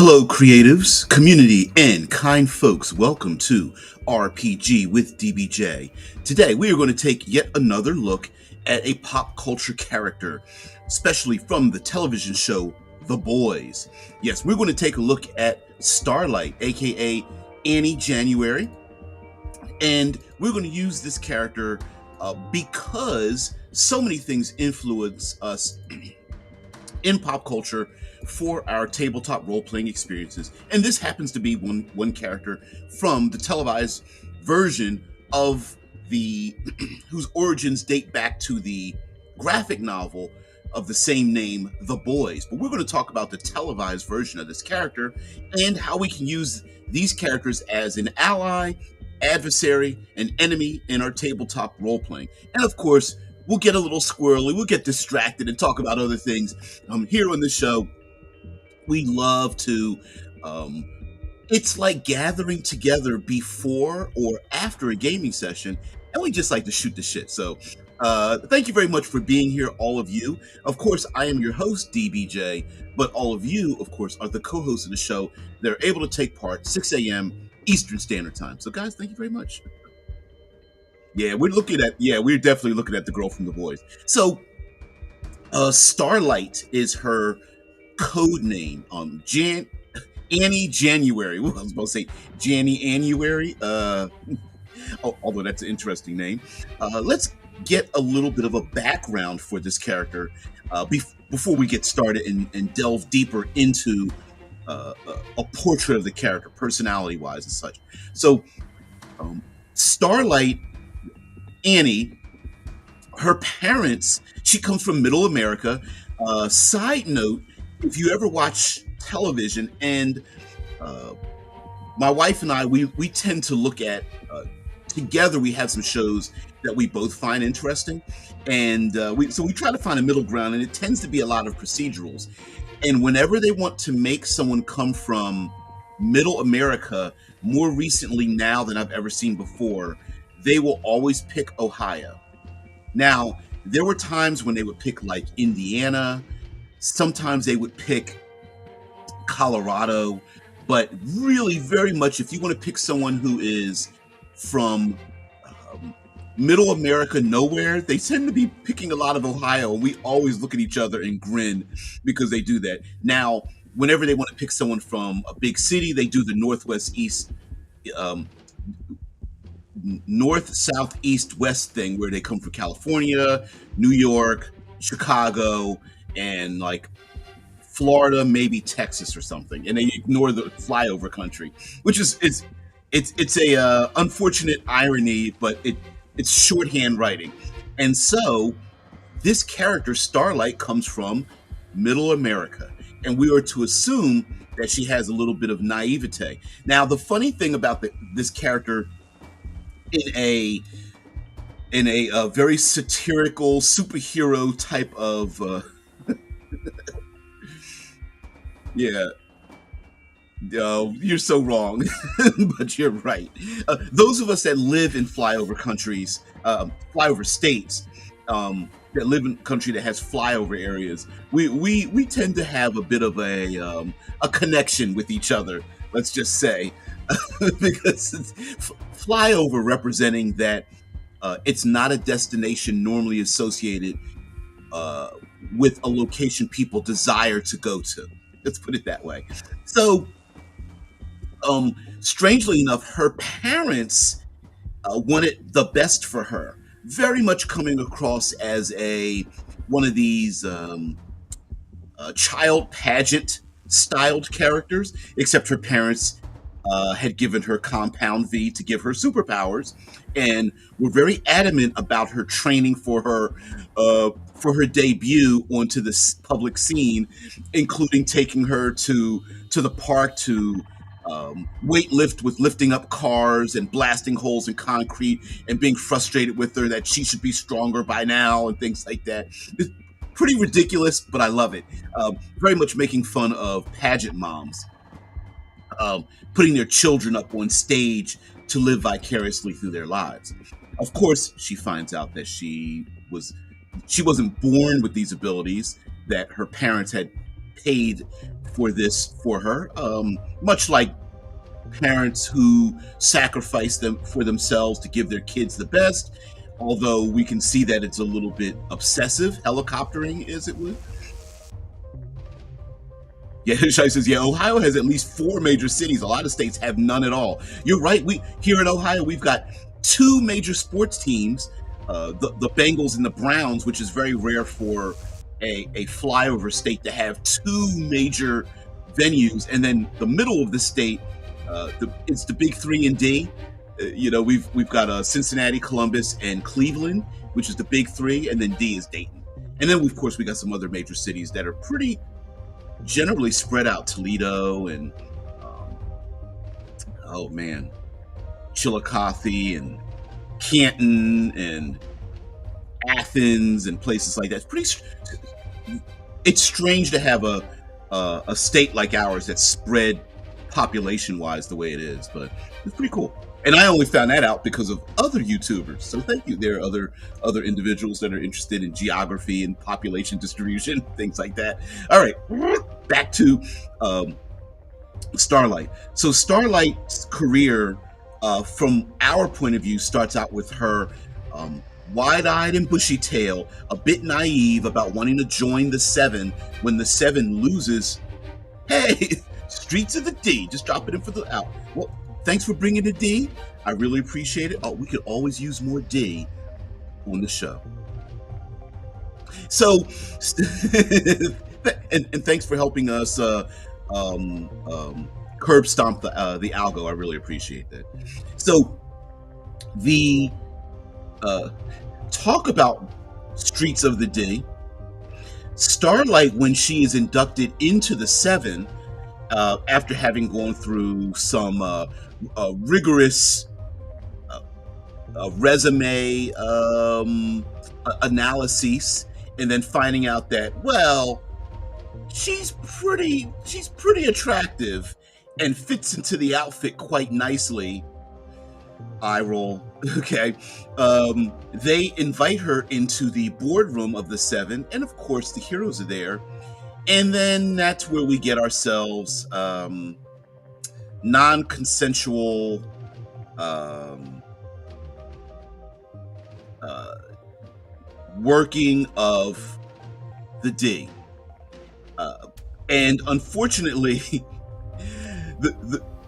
Hello, creatives, community, and kind folks. Welcome to RPG with DBJ. Today, we are going to take yet another look at a pop culture character, especially from the television show The Boys. Yes, we're going to take a look at Starlight, aka Annie January, and we're going to use this character because so many things influence us in pop culture for our tabletop role-playing experiences, and this happens to be one character from the televised version of the whose origins date back to the graphic novel of the same name, The Boys. But we're going to talk about the televised version of this character and how we can use these characters as an ally, adversary, and enemy in our tabletop role-playing. And of course, we'll get a little squirrely, we'll get distracted and talk about other things. Here on the show, we love to, it's like gathering together before or after a gaming session, and we just like to shoot the shit. So thank you very much for being here, all of you. Of course, I am your host, DBJ, but all of you, of course, are the co-hosts of the show. They're able to take part 6 a.m. Eastern Standard Time. So guys, thank you very much. Yeah, we're definitely looking at the girl from The Boys. So, Starlight is her code name. Annie January. Well, I was about to say Janny Annuary. Although that's an interesting name. Let's get a little bit of a background for this character before we get started and delve deeper into a portrait of the character, personality-wise and such. So, Starlight Annie, her parents, she comes from Middle America. Side note, if you ever watch television, and my wife and I, we tend to look at, together we have some shows that we both find interesting, and we try to find a middle ground, and it tends to be a lot of procedurals. And whenever they want to make someone come from Middle America, more recently now than I've ever seen before, they will always pick Ohio. Now, there were times when they would pick like Indiana, sometimes they would pick Colorado, but really very much if you want to pick someone who is from Middle America nowhere, they tend to be picking a lot of Ohio, and we always look at each other and grin because they do that. Now, whenever they want to pick someone from a big city, they do the north, south, east, west thing where they come from California, New York, Chicago, and like Florida, maybe Texas or something, and they ignore the flyover country, which is it's a unfortunate irony, but it's shorthand writing. And so this character Starlight comes from Middle America, and we are to assume that she has a little bit of naivete. Now, the funny thing about this character in a very satirical superhero type of yeah, you're so wrong, but you're right. Those of us that live in flyover countries, flyover states, that live in a country that has flyover areas, we tend to have a bit of a connection with each other. Let's just say, because it's flyover representing that it's not a destination normally associated with a location people desire to go to. Let's put it that way. So, strangely enough, her parents wanted the best for her. Very much coming across as one of these child pageant styled characters, except her parents had given her compound V to give her superpowers, and were very adamant about her training for her debut onto this public scene, including taking her to the park to weight lift with lifting up cars and blasting holes in concrete, and being frustrated with her that she should be stronger by now and things like that. It's pretty ridiculous, but I love it. Very much making fun of pageant moms, putting their children up on stage to live vicariously through their lives. Of course, she finds out that she wasn't born with these abilities, that her parents had paid for this for her, much like parents who sacrifice them for themselves to give their kids the best. Although we can see that it's a little bit obsessive, helicoptering, as it would. Yeah, Shai says, yeah, Ohio has at least 4 major cities. A lot of states have none at all. You're right. We here in Ohio, we've got 2 major sports teams, the Bengals and the Browns, which is very rare for a flyover state to have 2 major venues. And then the middle of the state, it's the big 3 and D. We've got Cincinnati, Columbus, and Cleveland, which is the big 3, and then D is Dayton. And then, of course, we got some other major cities that are pretty generally spread out. Toledo and Chillicothe and Canton and Athens and places like that. It's strange to have a state like ours that's spread population wise the way it is, but it's pretty cool. And I only found that out because of other YouTubers. So thank you. There are other individuals that are interested in geography and population distribution, things like that. All right, back to Starlight. So Starlight's career, from our point of view, starts out with her wide-eyed and bushy-tailed, a bit naive about wanting to join the Seven when the Seven loses. Hey, Streets of the D, just drop it in for the out. Well, thanks for bringing the D. I really appreciate it. Oh, we could always use more D on the show. So, and thanks for helping us curb stomp the algo. I really appreciate that. So, the talk about Streets of the D. Starlight, when she is inducted into the Seven, after having gone through some rigorous resume analyses, and then finding out that, well, she's pretty attractive and fits into the outfit quite nicely. Eye roll. Okay. They invite her into the boardroom of the Seven, and of course the heroes are there. And then that's where we get ourselves non-consensual working of the D. And unfortunately,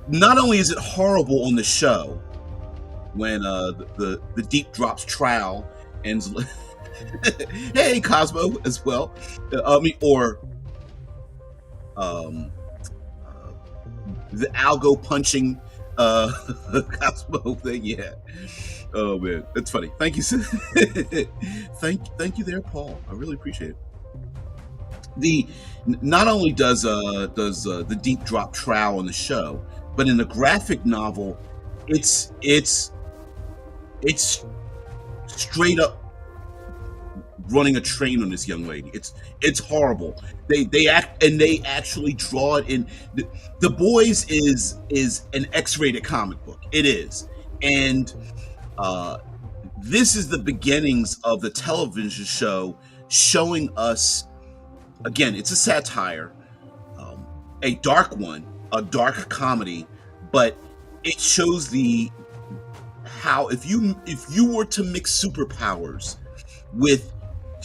not only is it horrible on the show when the deep drops trowel ends. Hey, Cosmo as well. The algo punching Cosmo thing. Yeah. Oh man, that's funny. Thank you. Thank you there, Paul. I really appreciate it. Not only does the deep drop trowel on the show, but in the graphic novel, it's straight up running a train on this young lady. It's horrible. They actually draw it in. The Boys is an X-rated comic book. It is, and this is the beginnings of the television show showing us. Again, it's a satire, a dark one, a dark comedy, but it shows how if you were to mix superpowers with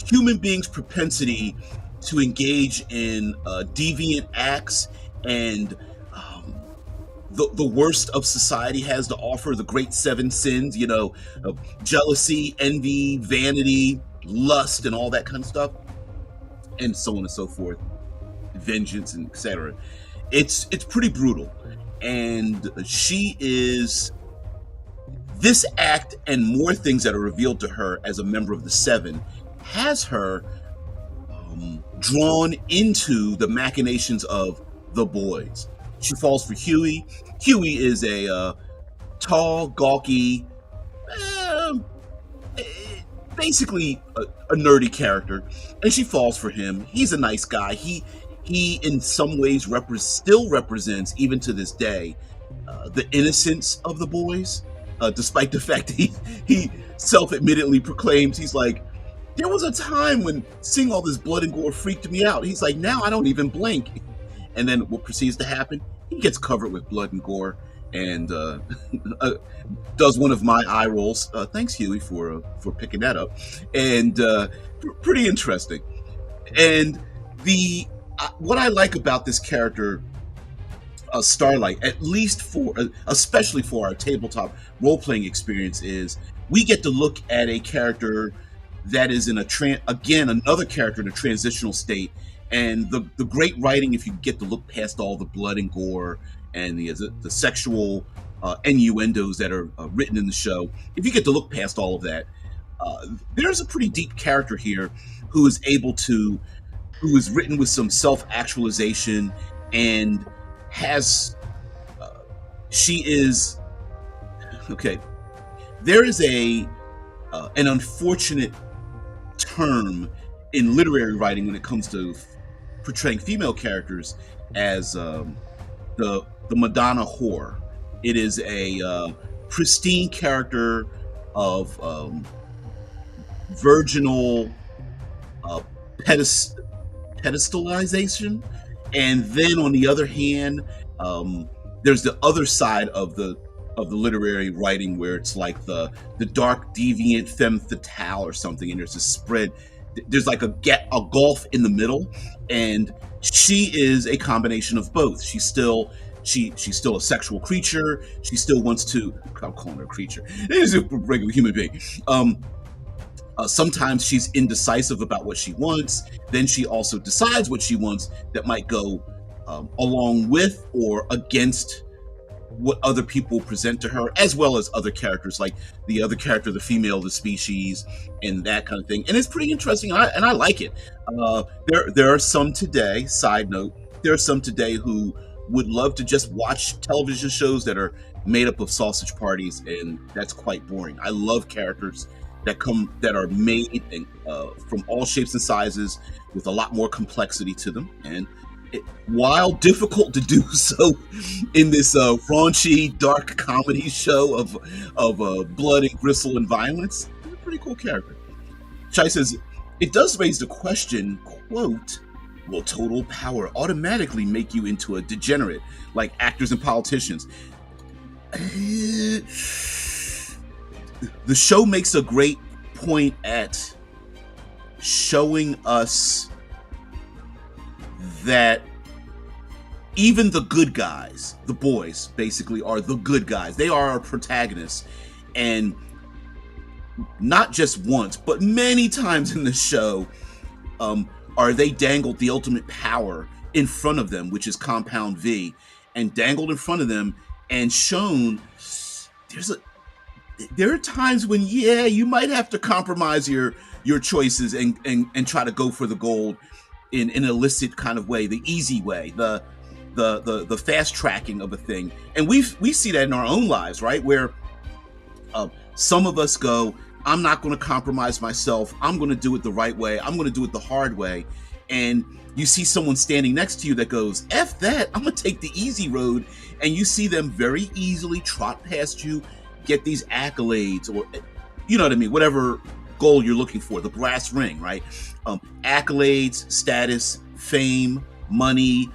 human beings' propensity to engage in deviant acts and the worst of society has to offer, the great 7 sins, jealousy, envy, vanity, lust, and all that kind of stuff, and so on and so forth, vengeance, and etc. It's pretty brutal, and she is. This act and more things that are revealed to her as a member of the Seven has her drawn into the machinations of the Boys. She falls for Huey. Huey is a tall, gawky, basically a nerdy character, and she falls for him. He's a nice guy. He in some ways still represents, even to this day, the innocence of the Boys. Despite the fact that he self-admittedly proclaims he's like, There was a time when seeing all this blood and gore freaked me out. He's like, now I don't even blink. And then what proceeds to happen? He gets covered with blood and gore and uh, does one of my eye rolls. Thanks, Huey, for picking that up. And pretty interesting. And the what I like about this character, Starlight, at least for especially for our tabletop role playing experience, is we get to look at a character that is in again another character in a transitional state, and the great writing, if you get to look past all the blood and gore and the sexual innuendos that are written in the show, if you get to look past all of that, there's a pretty deep character here who is able to who is written with some self-actualization and has she is okay. There is a an unfortunate term in literary writing when it comes to portraying female characters as the Madonna whore. It is a pristine character of virginal uh, pedestalization, and then on the other hand, there's the other side of the literary writing where it's like the dark deviant femme fatale or something, and there's a spread. There's like a gulf in the middle, and she is a combination of both. She's still a sexual creature. She still wants to. I'm calling her a creature. She's a regular human being. Sometimes she's indecisive about what she wants. Then she also decides what she wants that might go along with or against what other people present to her, as well as other characters, like the other character, the female of the species, and that kind of thing. And it's pretty interesting, and I like it. There are some today. Side note: there are some today who would love to just watch television shows that are made up of sausage parties, and that's quite boring. I love characters that are made from all shapes and sizes with a lot more complexity to them, and while difficult to do so in this raunchy dark comedy show of blood and gristle and violence, he's a pretty cool character. Chai says it does raise the question, quote, will total power automatically make you into a degenerate like actors and politicians? The show makes a great point at showing us that even the good guys, the boys, basically are the good guys. They are our protagonists. And not just once, but many times in the show, are they dangled the ultimate power in front of them, which is Compound V, and dangled in front of them and shown there are times when, yeah, you might have to compromise your choices and try to go for the gold in an illicit kind of way, the easy way, the fast tracking of a thing. And we see that in our own lives, right? Where some of us go, I'm not going to compromise myself. I'm going to do it the right way. I'm going to do it the hard way. And you see someone standing next to you that goes, F that, I'm going to take the easy road. And you see them very easily trot past you, get these accolades, or, you know what I mean, whatever goal you're looking for, the brass ring, right? Accolades, status, fame, money,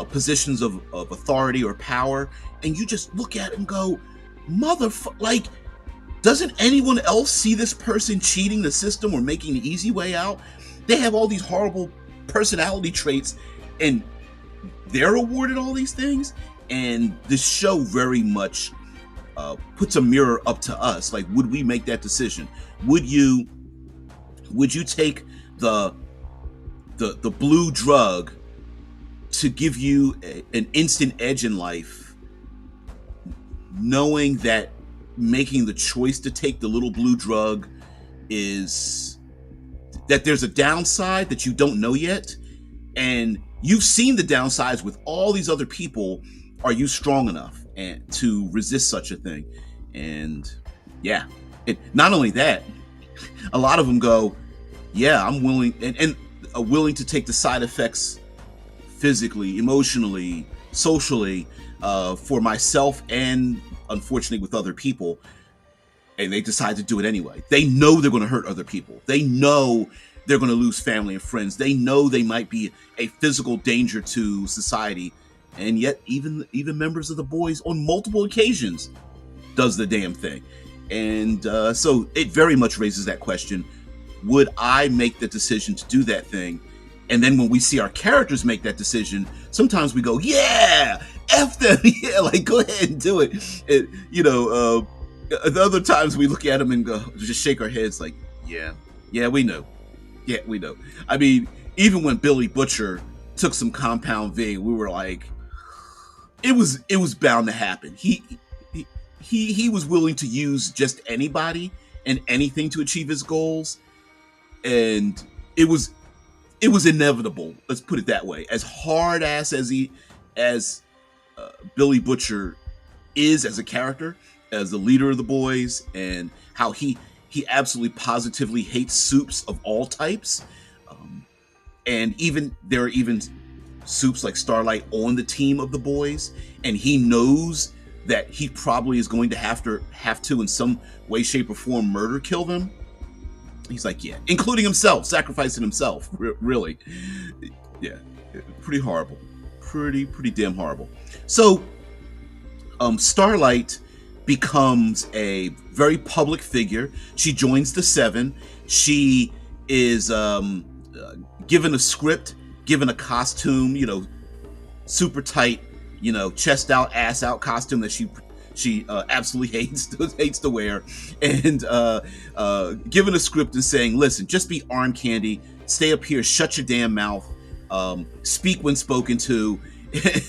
positions of authority or power. And you just look at it and go, like, doesn't anyone else see this person cheating the system or making the easy way out? They have all these horrible personality traits and they're awarded all these things. And this show very much puts a mirror up to us. Like, would we make that decision? Would you take the blue drug to give you an instant edge in life, knowing that making the choice to take the little blue drug is that there's a downside that you don't know yet, and you've seen the downsides with all these other people? Are you strong enough and to resist such a thing? And yeah, not only that, a lot of them go, yeah, I'm willing and willing to take the side effects physically, emotionally, socially, for myself and unfortunately with other people. and they decide to do it anyway. They know they're going to hurt other people. They know they're going to lose family and friends. They know they might be a physical danger to society, and yet even members of the boys on multiple occasions does the damn thing. And so it very much raises that question: would I make the decision to do that thing? And then when we see our characters make that decision, sometimes we go, yeah, F them, yeah, like, go ahead and do it. And, the other times we look at them and go, just shake our heads like, yeah, we know. Yeah, we know. I mean, even when Billy Butcher took some compound V, we were like, it was bound to happen. He was willing to use just anybody and anything to achieve his goals. And it was inevitable. Let's put it that way. As hard ass as Billy Butcher is as a character, as the leader of the boys, and how he absolutely positively hates soups of all types, and there are even soups like Starlight on the team of the boys, and he knows that he probably is going to have to in some way, shape, or form kill them. He's like, yeah, including himself, sacrificing himself, really. Yeah, pretty horrible. Pretty damn horrible. So, Starlight becomes a very public figure. She joins the Seven. She is given a script, given a costume, super tight, chest out, ass out costume that she absolutely hates to wear, and given a script and saying, listen, just be arm candy, stay up here, shut your damn mouth, speak when spoken to.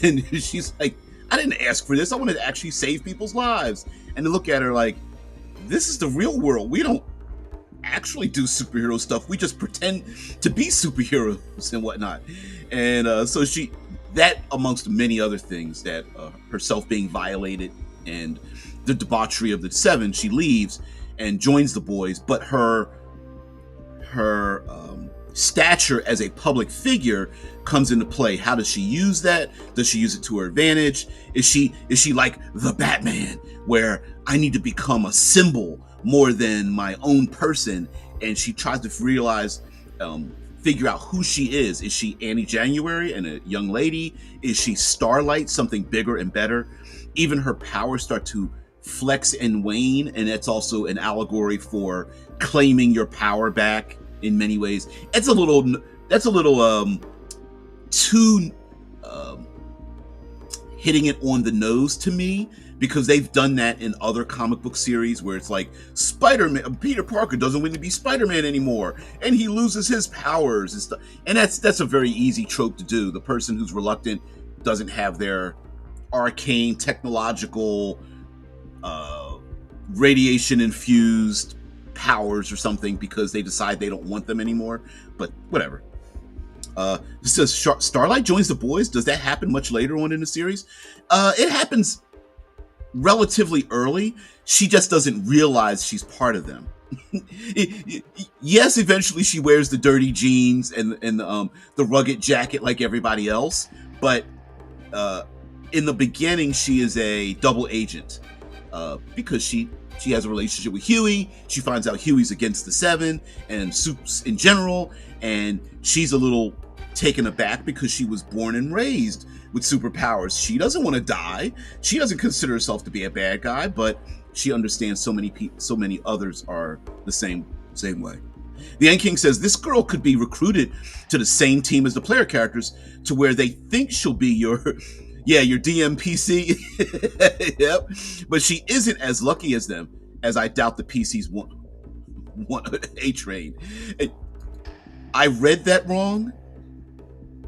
And she's like, I didn't ask for this. I wanted to actually save people's lives. And to look at her like, this is the real world. We don't actually do superhero stuff. We just pretend to be superheroes and whatnot. And so that amongst many other things, that herself being violated and the debauchery of the Seven, she leaves and joins the boys. But her stature as a public figure comes into play. How does she use that? Does she use it to her advantage? Is she like the Batman, where I need to become a symbol more than my own person? And she tries to figure out who she is. Is she Annie January and a young lady? Is she Starlight, something bigger and better? Even her powers start to flex and wane, and that's also an allegory for claiming your power back in many ways. That's a little too hitting it on the nose to me, because they've done that in other comic book series where it's like Spider-Man, Peter Parker doesn't want to be Spider-Man anymore, and he loses his powers and stuff. And that's a very easy trope to do. The person who's reluctant doesn't have their arcane technological radiation infused powers or something because they decide they don't want them anymore. But whatever. This says Starlight joins the boys. Does that happen much later on in the series? It happens relatively early. She just doesn't realize she's part of them. Yes, eventually she wears the dirty jeans and the rugged jacket like everybody else, but in the beginning she is a double agent because she has a relationship with Huey. She finds out Huey's against the Seven and soups in general, and she's a little taken aback because she was born and raised with superpowers. She doesn't want to die. She doesn't consider herself to be a bad guy, but she understands so many others are the same way. The End King says this girl could be recruited to the same team as the player characters, to where they think she'll be your DMPC. Yep. But she isn't as lucky as them, as I doubt the PCs want A-Train. I read that wrong,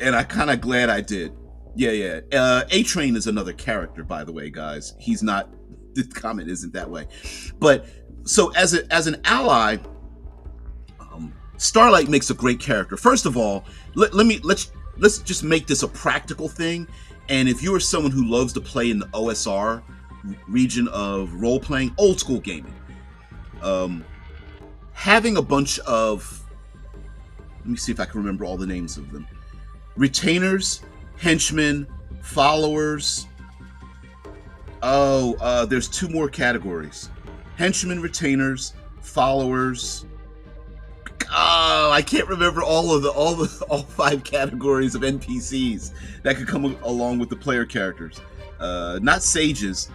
and I kind of glad I did. Yeah. A-Train is another character, by the way, guys. He's not, the comment isn't that way. But so as an ally, Starlight makes a great character. First of all, let's just make this a practical thing. And if you are someone who loves to play in the OSR region of role-playing, old school gaming, having a bunch of, let me see if I can remember all the names of them: retainers, henchmen, followers. There's two more categories. Henchmen, retainers, followers. I can't remember all 5 categories of NPCs that could come along with the player characters. Not sages,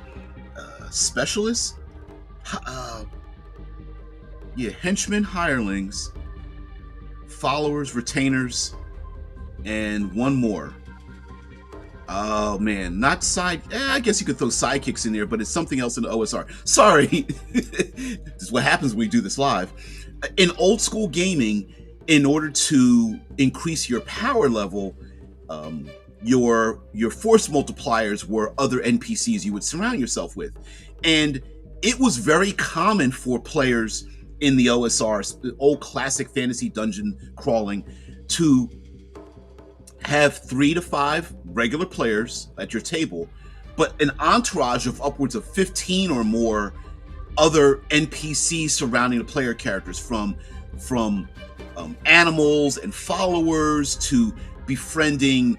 specialists. Uh, yeah, henchmen, hirelings, followers, retainers, and one more. Oh man, not side. I guess you could throw sidekicks in there, but it's something else in the OSR. Sorry, this is what happens when we do this live. In old school gaming, in order to increase your power level, your force multipliers were other NPCs you would surround yourself with, and it was very common for players in the OSR, the old classic fantasy dungeon crawling, to have 3 to 5 regular players at your table, but an entourage of upwards of 15 or more other NPCs surrounding the player characters, from animals and followers to befriending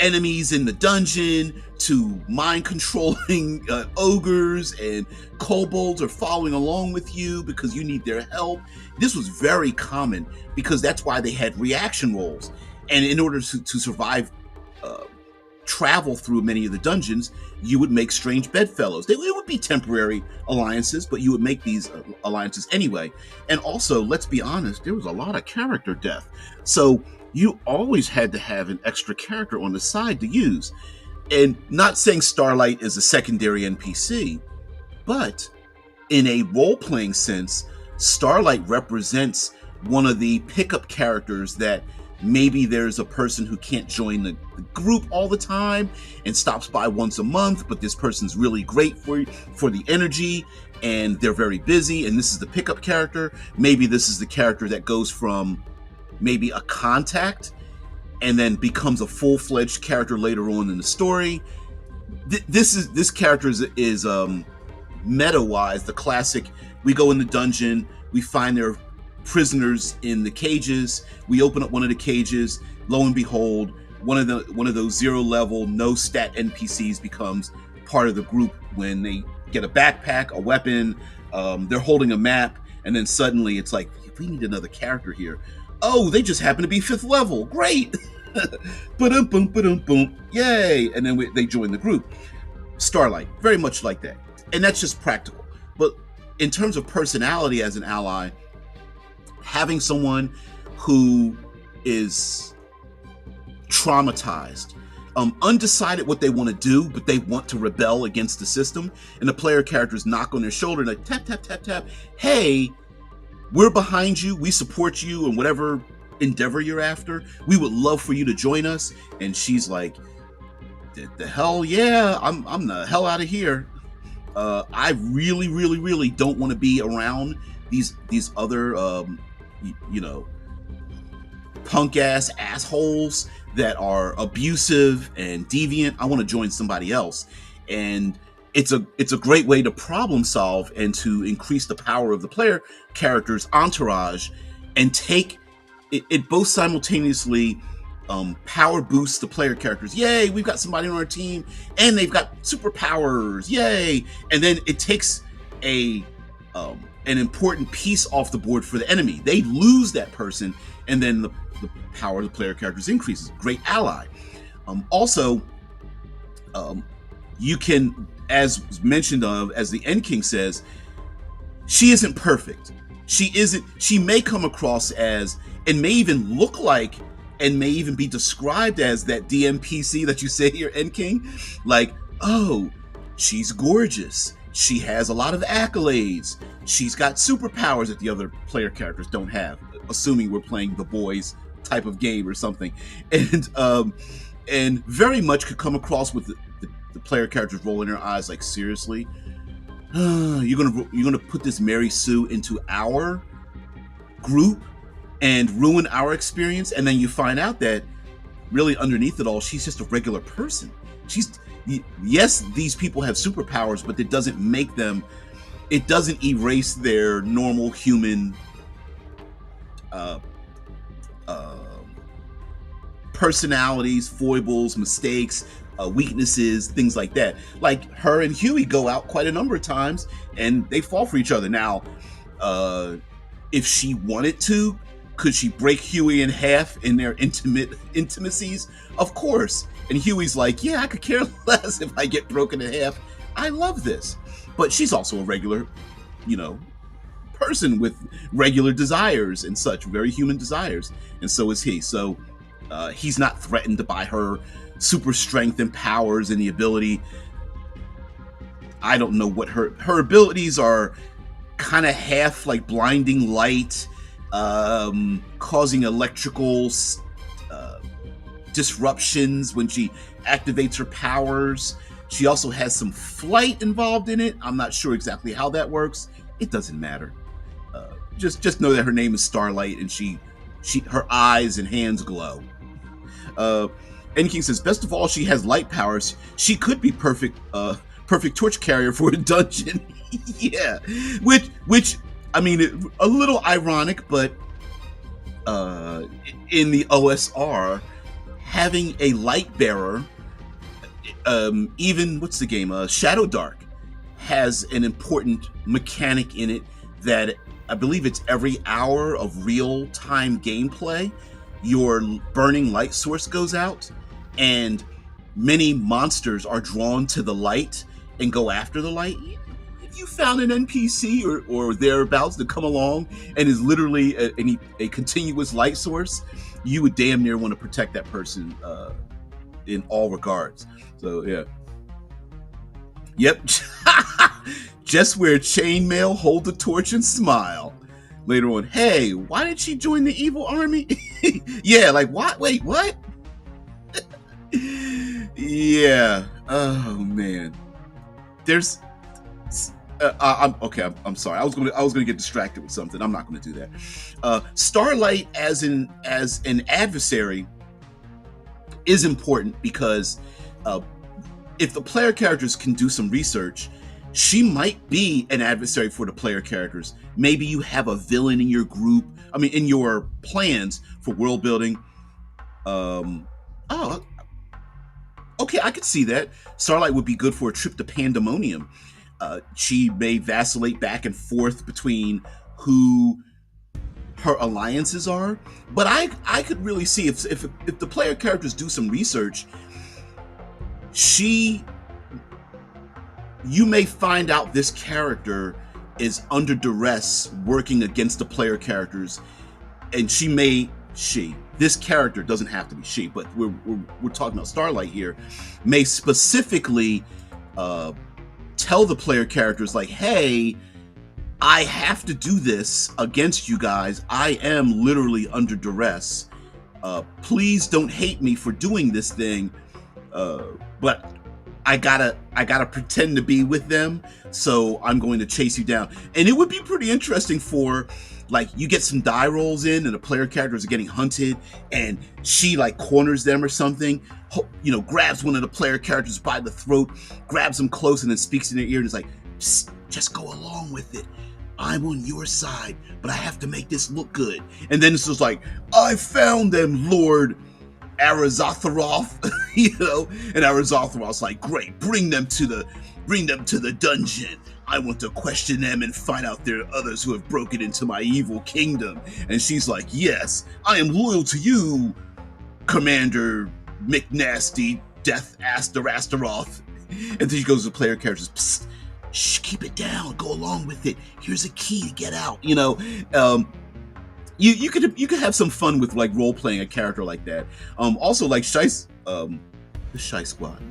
enemies in the dungeon to mind controlling ogres and kobolds are following along with you because you need their help. This was very common because that's why they had reaction rolls. And in order to survive travel through many of the dungeons, you would make strange bedfellows. It would be temporary alliances, but you would make these alliances anyway. And also, let's be honest, there was a lot of character death. So you always had to have an extra character on the side to use. And not saying Starlight is a secondary NPC, but in a role-playing sense, Starlight represents one of the pickup characters that maybe there's a person who can't join the group all the time and stops by once a month, but this person's really great for the energy and they're very busy, and this is the pickup character. Maybe this is the character that goes from maybe a contact and then becomes a full-fledged character later on in the story. This character is meta-wise the classic. We go in the dungeon, we find their prisoners in the cages, we open up one of the cages, lo and behold, one of those 0-level no stat NPCs becomes part of the group when they get a backpack, a weapon, they're holding a map, and then suddenly it's like, we need another character here. Oh, they just happen to be 5th level. Great. Ba-dum, boom, ba-dum, boom. Yay. And then they join the group. Starlight, very much like that. And that's just practical. But in terms of personality as an ally, having someone who is traumatized, undecided what they want to do, but they want to rebel against the system, and the player characters knock on their shoulder like tap, tap, tap, tap. Hey, we're behind you. We support you in whatever endeavor you're after. We would love for you to join us. And she's like, the hell yeah, I'm the hell out of here. I really, really, really don't want to be around these other punk ass assholes that are abusive and deviant. I want to join somebody else. And it's a great way to problem solve and to increase the power of the player character's entourage, and take it both simultaneously power boosts the player characters. Yay, we've got somebody on our team and they've got superpowers. Yay. And then it takes an important piece off the board for the enemy. They lose that person, and then the power of the player characters increases. Great ally. Also, you can, as mentioned as the End King says, she isn't perfect. She may come across as, and may even look like, and may even be described as that DMPC that you say here, End King. Like, oh, she's gorgeous. She has a lot of accolades. She's got superpowers that the other player characters don't have, assuming we're playing the boys type of game or something. And very much could come across with the player characters rolling their eyes like, seriously? You're gonna put this Mary Sue into our group and ruin our experience? And then you find out that really underneath it all, she's just a regular person. Yes, these people have superpowers, but it doesn't erase their normal human personalities, foibles, mistakes, weaknesses, things like that. Like her and Huey go out quite a number of times, and they fall for each other. Now, if she wanted to, could she break Huey in half in their intimacies? Of course. And Huey's like, yeah, I could care less if I get broken in half. I love this. But she's also a regular, person with regular desires and such, very human desires. And so is he. So he's not threatened by her super strength and powers and the ability. I don't know what her abilities are. Kind of half like blinding light, causing electrical disruptions when she activates her powers. She also has some flight involved in it. I'm not sure exactly how that works. It doesn't matter. Just know that her name is Starlight, and her eyes and hands glow. Enking says, best of all, she has light powers. She could be perfect torch carrier for a dungeon. Yeah, which I mean, a little ironic, but in the OSR, having a light bearer, even what's the game? Shadow Dark has an important mechanic in it that I believe it's every hour of real-time gameplay, your burning light source goes out, and many monsters are drawn to the light and go after the light. If you found an NPC or thereabouts to come along and is literally a continuous light source, you would damn near want to protect that person in all regards. So yeah. Yep. Just wear chainmail, hold the torch, and smile. Later on, hey, why did she join the evil army? Yeah, like what? Wait, what? Yeah. Oh man. There's. I'm sorry. I was gonna get distracted with something. I'm not gonna do that. Starlight as an adversary is important because if the player characters can do some research, she might be an adversary for the player characters. Maybe you have a villain in your group. I mean, in your plans for world building. Okay, I could see that. Starlight would be good for a trip to Pandemonium. She may vacillate back and forth between who her alliances are, but I could really see if the player characters do some research, you may find out this character is under duress working against the player characters, and this character doesn't have to be she, but we're talking about Starlight here, may specifically tell the player characters like, hey, I have to do this against you guys. I am literally under duress. Please don't hate me for doing this thing, but I gotta pretend to be with them, so I'm going to chase you down. And it would be pretty interesting for, like, you get some die rolls in and the player characters are getting hunted and she like corners them or something, grabs one of the player characters by the throat, grabs them close and then speaks in their ear and is like, psst, just go along with it. I'm on your side, but I have to make this look good. And then it's just like, I found them, Lord Arazotharoth, and Arazotharoth's like, great, bring them to the dungeon. I want to question them and find out there are others who have broken into my evil kingdom. And she's like, yes, I am loyal to you, Commander McNasty Death Astaroth. And then she goes to the player characters, psst, shh, keep it down, go along with it. Here's a key to get out. You could have some fun with like role playing a character like that. Also, like the Shy Squad.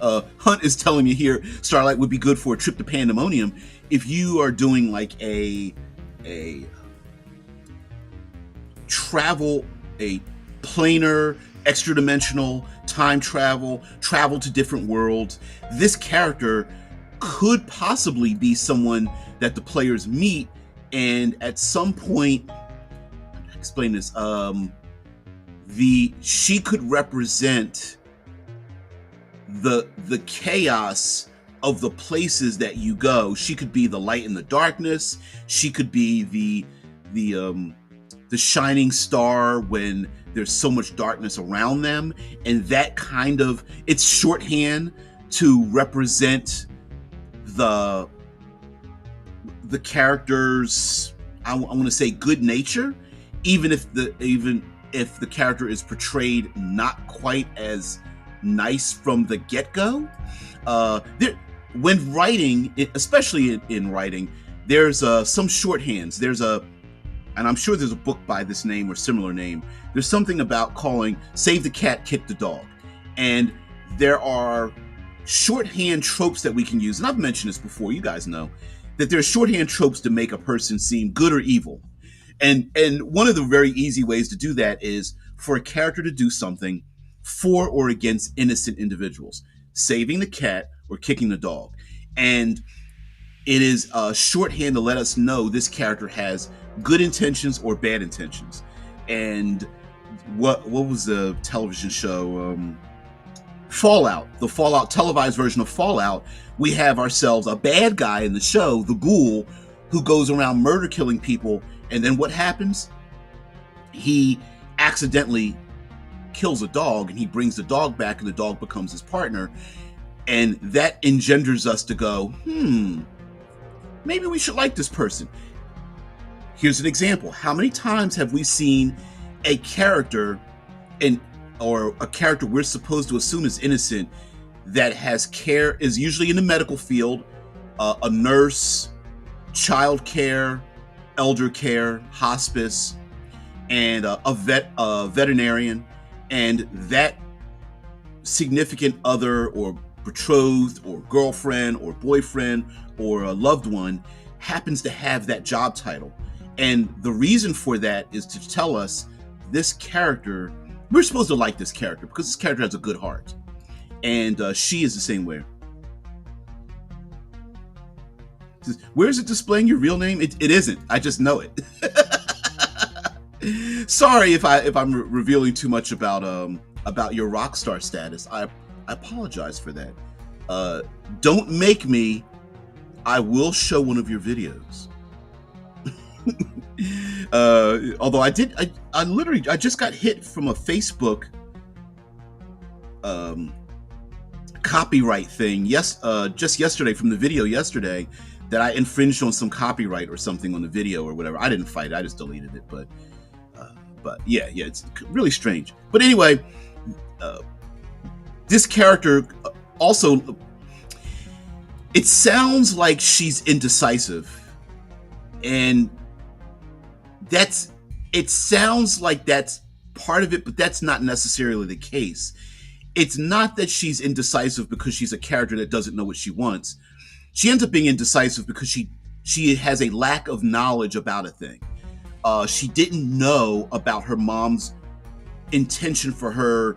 Hunt is telling me here, Starlight would be good for a trip to Pandemonium if you are doing like a planar, extra dimensional time travel to different worlds. This character could possibly be someone that the players meet, and at some point, explain this. She could represent the chaos of the places that you go. She could be the light in the darkness. She could be the the shining star when there's so much darkness around them, and that kind of, it's shorthand to represent the character's, I want to say, good nature, even if the character is portrayed not quite as nice from the get-go. When writing, especially in writing, there's some shorthands. And I'm sure there's a book by this name or similar name. There's something about calling save the cat, kick the dog. And there are shorthand tropes that we can use. And I've mentioned this before, you guys know, that there are shorthand tropes to make a person seem good or evil. And one of the very easy ways to do that is for a character to do something for or against innocent individuals, saving the cat or kicking the dog. And it is a shorthand to let us know this character has good intentions or bad intentions. And what was the television show? Fallout, the Fallout televised version of Fallout. We have ourselves a bad guy in the show, the Ghoul, who goes around murder killing people. And then what happens? He accidentally kills a dog, and he brings the dog back, and the dog becomes his partner. And that engenders us to go, maybe we should like this person. Here's an example. How many times have we seen a character, or a character we're supposed to assume is innocent, that has care, is usually in the medical field, a nurse, child care, elder care, hospice, and a veterinarian, and that significant other or betrothed or girlfriend or boyfriend or a loved one happens to have that job title. And the reason for that is to tell us this character, we're supposed to like this character because this character has a good heart. And she is the same way. Where is it displaying your real name? It isn't. I just know it. Sorry if I'm revealing too much about your rock star status. I apologize for that. Don't make me. I will show one of your videos. Although I just got hit from a Facebook copyright thing. Just yesterday, from the video yesterday, that I infringed on some copyright or something on the video or whatever. I didn't fight it. I just deleted it. But yeah, it's really strange. But anyway, this character also, it sounds like she's indecisive, and it sounds like that's part of it, but that's not necessarily the case. It's not that she's indecisive because she's a character that doesn't know what she wants. She ends up being indecisive because she has a lack of knowledge about a thing. She didn't know about her mom's intention for her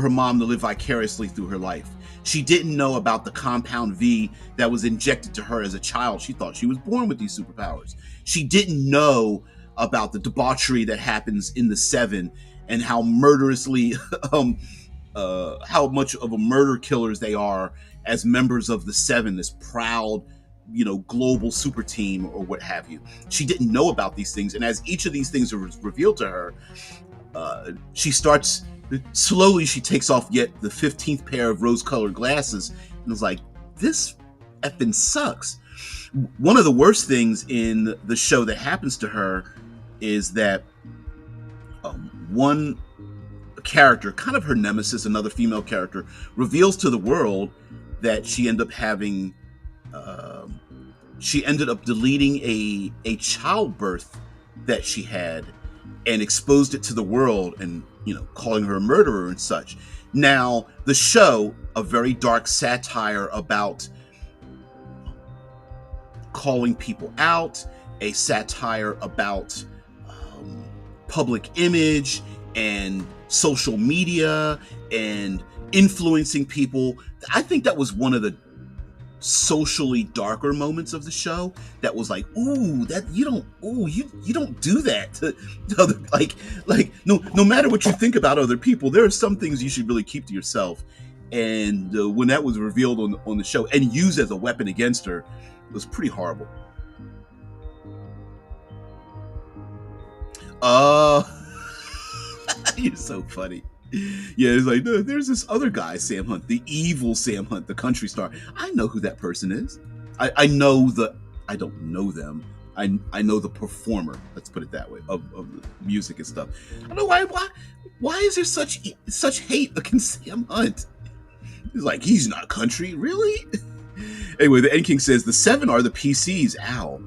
mom to live vicariously through her life. She didn't know about the compound V that was injected to her as a child. She thought she was born with these superpowers. She didn't know about the debauchery that happens in the Seven and how murderously, how much of a murder killers they are as members of the Seven, this proud, global super team or what have you. She didn't know about these things. And as each of these things are revealed to her, she starts, slowly she takes off yet the 15th pair of rose-colored glasses and is like, this effing sucks. One of the worst things in the show that happens to her is that one character, kind of her nemesis, another female character, reveals to the world that she ended up deleting a childbirth that she had and exposed it to the world, and calling her a murderer and such. Now, the show, a very dark satire about calling people out, a satire about public image and social media and influencing people. I think that was one of the socially darker moments of the show. That was like, you don't do that to other, like no matter what you think about other people, there are some things you should really keep to yourself. And when that was revealed on the show and used as a weapon against her, it was pretty horrible. Uh, you're so funny. Yeah, it's like, no, there's this other guy, Sam Hunt, the evil Sam Hunt, the country star. I know who that person is. I know I don't know them. I know the performer. Let's put it that way of the music and stuff. I don't know why is there such hate against Sam Hunt? He's like, he's not country, really. Anyway, the End King says the seven are the PCs. Ow.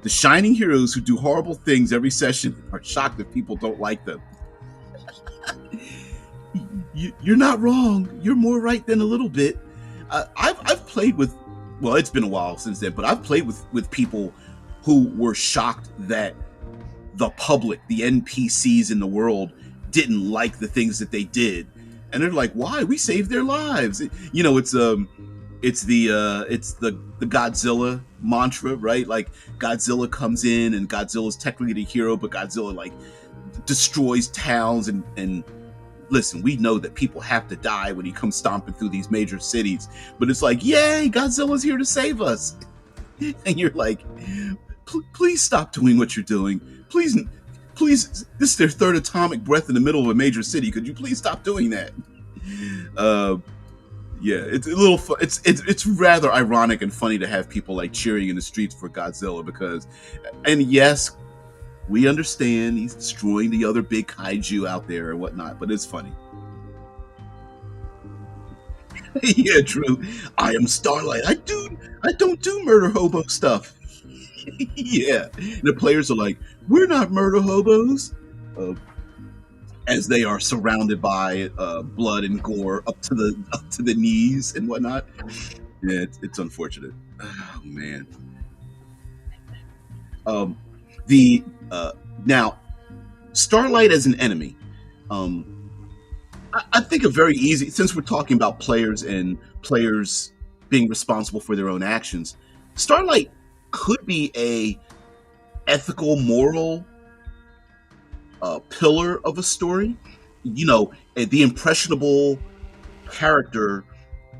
The shining heroes who do horrible things every session are shocked that people don't like them. You're not wrong. You're more right than a little bit. I've played with, well, it's been a while since then, but I've played with people who were shocked that the public, the NPCs in the world, didn't like the things that they did, and they're like, "Why? We saved their lives." You know, it's the Godzilla mantra, right? Like Godzilla comes in, and Godzilla's technically the hero, but Godzilla like destroys towns and listen, we know that people have to die when he comes stomping through these major cities, but it's like, yay, Godzilla's here to save us. And you're like, please stop doing what you're doing. Please, this is their third atomic breath in the middle of a major city. Could you please stop doing that? Yeah, it's a little fun. It's rather ironic and funny to have people like cheering in the streets for Godzilla because, and yes, we understand he's destroying the other big kaiju out there and whatnot, but it's funny. Yeah, true. I am Starlight. I don't do murder hobo stuff. Yeah, and the players are like, we're not murder hobos, as they are surrounded by blood and gore up to the knees and whatnot. Yeah, it's unfortunate. Oh man. The now Starlight as an enemy. I think a very easy, since we're talking about players and players being responsible for their own actions. Starlight could be a ethical, moral pillar of a story. You know, the impressionable character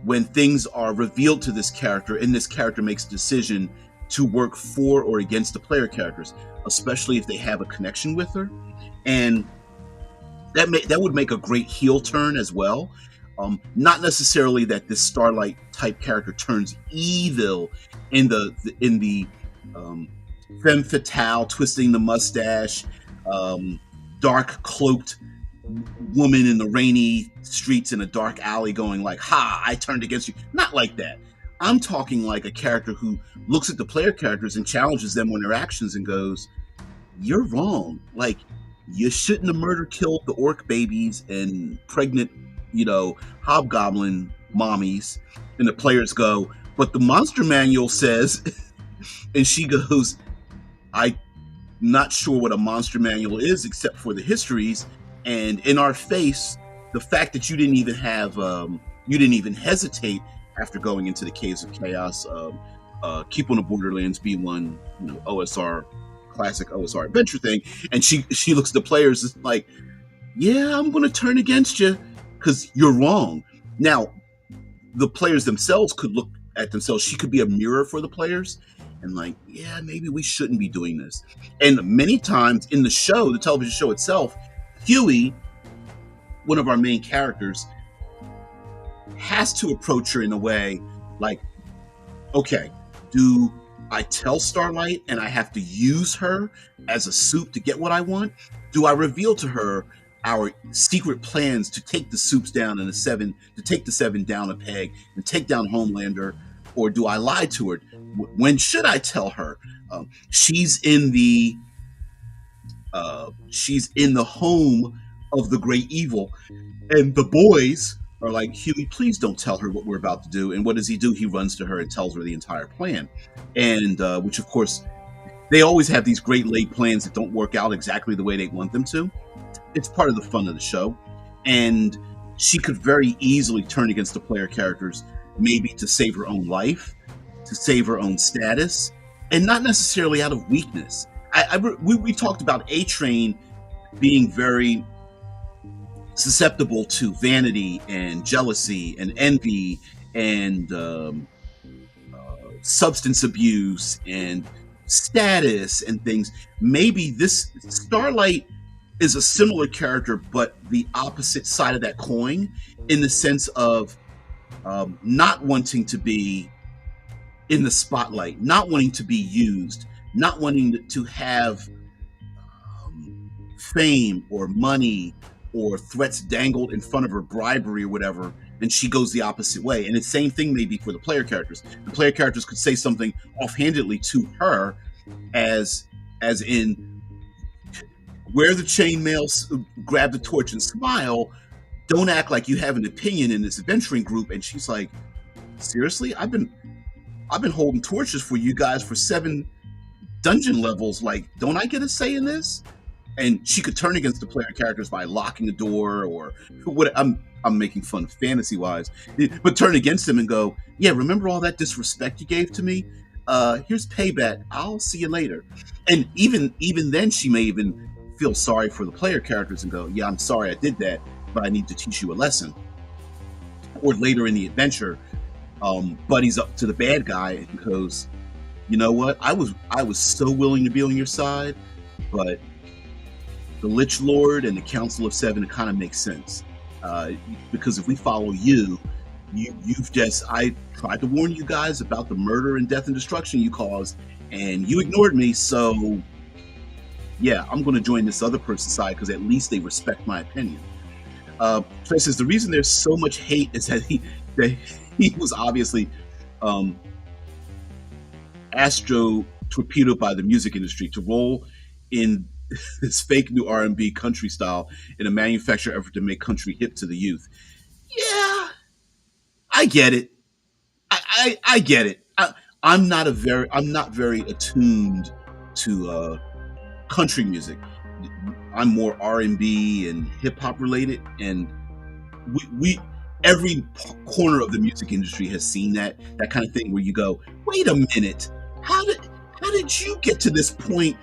when things are revealed to this character, and this character makes a decision to work for or against the player characters, especially if they have a connection with her, and that would make a great heel turn as well. Not necessarily that this Starlight type character turns evil in the femme fatale, twisting the mustache, dark cloaked woman in the rainy streets in a dark alley going like, ha, I turned against you. Not like that. I'm talking like a character who looks at the player characters and challenges them on their actions and goes, you're wrong. Like, you shouldn't have killed the orc babies and pregnant, hobgoblin mommies. And the players go, but the monster manual says, and she goes, I'm not sure what a monster manual is except for the histories. And in our face, the fact that you didn't even hesitate after going into the Caves of Chaos, Keep on the Borderlands B1, OSR, classic OSR adventure thing, and she looks at the players like, yeah, I'm going to turn against you because you're wrong. Now, the players themselves could look at themselves. She could be a mirror for the players and like, yeah, maybe we shouldn't be doing this. And many times in the show, the television show itself, Huey, one of our main characters, has to approach her in a way like, okay, do I tell Starlight and I have to use her as a soup to get what I want? Do I reveal to her our secret plans to take the soups down to take the seven down a peg and take down Homelander? Or do I lie to her? When should I tell her? She's in the home of the great evil, and the boys are like, Huey, please don't tell her what we're about to do. And what does he do? He runs to her and tells her the entire plan. And which, of course, they always have these great laid plans that don't work out exactly the way they want them to. It's part of the fun of the show. And she could very easily turn against the player characters, maybe to save her own life, to save her own status, and not necessarily out of weakness. We talked about A-Train being very susceptible to vanity and jealousy and envy and substance abuse and status and things. Maybe this Starlight is a similar character, but the opposite side of that coin, in the sense of not wanting to be in the spotlight, not wanting to be used, not wanting to have fame or money or threats dangled in front of her, bribery or whatever, and she goes the opposite way. And the same thing may be for the player characters. The player characters could say something offhandedly to her, as in, wear the chainmail, grab the torch, and smile. Don't act like you have an opinion in this adventuring group. And she's like, seriously, I've been holding torches for you guys for 7 dungeon levels. Like, don't I get a say in this? And she could turn against the player characters by locking the door, or what. I'm making fun fantasy wise, but turn against them and go, yeah, remember all that disrespect you gave to me? Here's payback. I'll see you later. And even then, she may even feel sorry for the player characters and go, yeah, I'm sorry I did that, but I need to teach you a lesson. Or later in the adventure, Buddy's up to the bad guy and goes, you know what? I was so willing to be on your side, but the Lich Lord and the Council of Seven, it kind of makes sense. Because if we follow you've just, I tried to warn you guys about the murder and death and destruction you caused, and you ignored me, so yeah, I'm going to join this other person's side because at least they respect my opinion. So it says the reason there's so much hate is that he was obviously astro torpedoed by the music industry to roll in this fake new R&B country style in a manufactured effort to make country hip to the youth. Yeah, I get it. I get it. I'm not very attuned to country music. I'm more R&B and hip hop related, and we every corner of the music industry has seen that kind of thing where you go, wait a minute, how did you get to this point?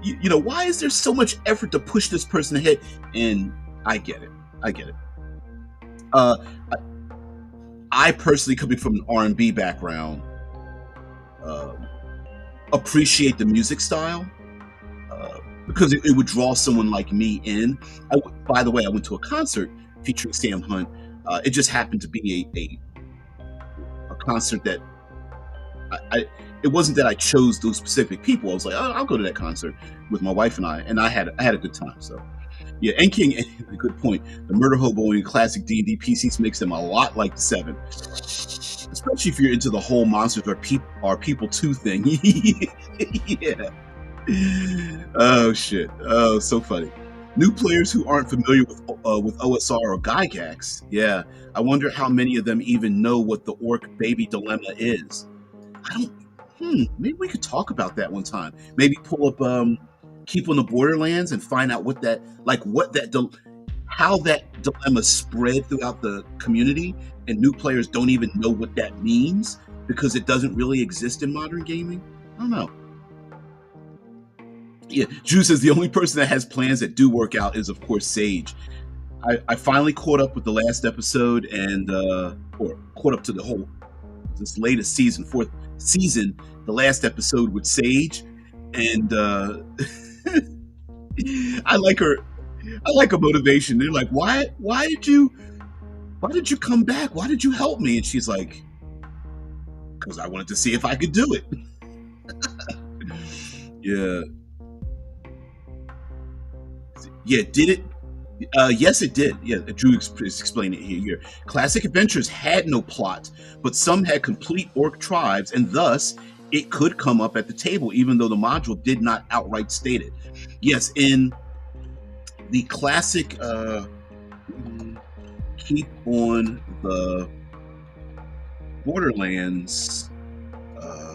You know, why is there so much effort to push this person ahead? And I get it. I personally, coming from an R&B background, appreciate the music style because it would draw someone like me in. By the way, I went to a concert featuring Sam Hunt. It just happened to be a concert that it wasn't that I chose those specific people. I was like, oh, I'll go to that concert with my wife, and I had a good time. So yeah, and King, a good point. The Murder Hobo and classic D&D PCs makes them a lot like the Seven, especially if you're into the whole monsters are people too thing. Yeah. Oh shit. Oh, so funny. New players who aren't familiar with OSR or Gygax. Yeah, I wonder how many of them even know what the orc baby dilemma is. I don't. Maybe we could talk about that one time. Maybe pull up Keep on the Borderlands and find out how that dilemma spread throughout the community, and new players don't even know what that means because it doesn't really exist in modern gaming. I don't know. Yeah, Drew says the only person that has plans that do work out is, of course, Sage. I finally caught up with the last episode or caught up to this latest season, 4th season, the last episode with Sage, and I like her motivation. They're like, why did you come back? Why did you help me? And she's like, because I wanted to see if I could do it. Yeah. Yeah, did it? Yes, it did. Yeah, Drew is explaining it here. Classic Adventures had no plot, but some had complete orc tribes, and thus it could come up at the table, even though the module did not outright state it. Yes, in the classic Keep on the Borderlands,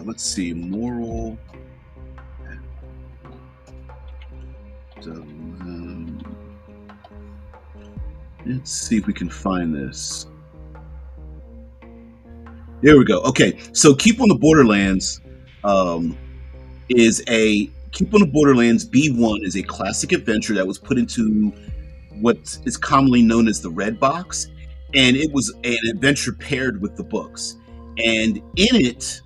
let's see, moral. Let's see if we can find this. There we go. Okay, so Keep on the Borderlands Keep on the Borderlands B1 is a classic adventure that was put into what is commonly known as the Red Box, and it was an adventure paired with the books. And in it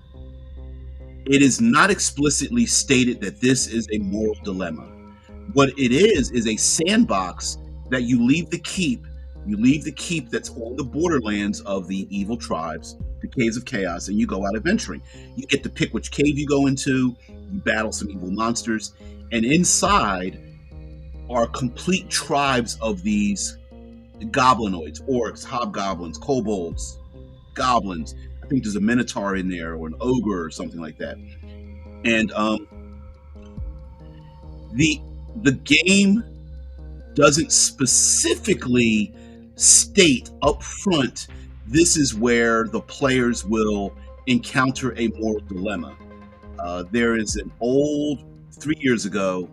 is not explicitly stated that this is a moral dilemma. What it is a sandbox that you leave the keep. You leave the keep that's on the borderlands of the evil tribes, the caves of chaos, and you go out adventuring. You get to pick which cave you go into. You battle some evil monsters, and inside are complete tribes of these goblinoids, orcs, hobgoblins, kobolds, goblins. I think there's a minotaur in there, or an ogre, or something like that. And the game doesn't specifically state up front this is where the players will encounter a moral dilemma. There is an old 3 years ago.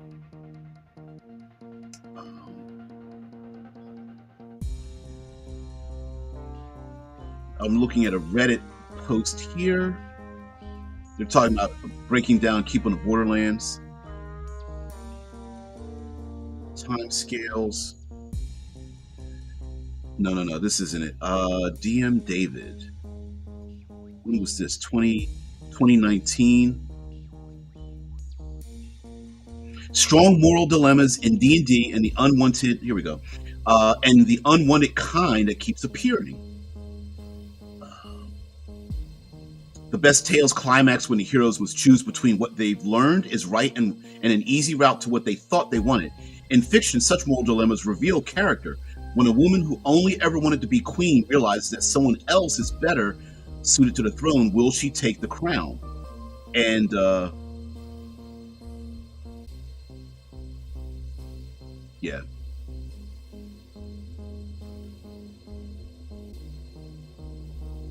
I'm looking at a Reddit post here. They're talking about breaking down Keep on the Borderlands. Time scales. No, this isn't it. DM David. When was this? 2019. Strong moral dilemmas in D&D and the unwanted. Here we go. And the unwanted kind that keeps appearing. The best tales climax when the heroes must choose between what they've learned is right and an easy route to what they thought they wanted. In fiction, such moral dilemmas reveal character. When a woman who only ever wanted to be queen realizes that someone else is better suited to the throne, will she take the crown? And yeah.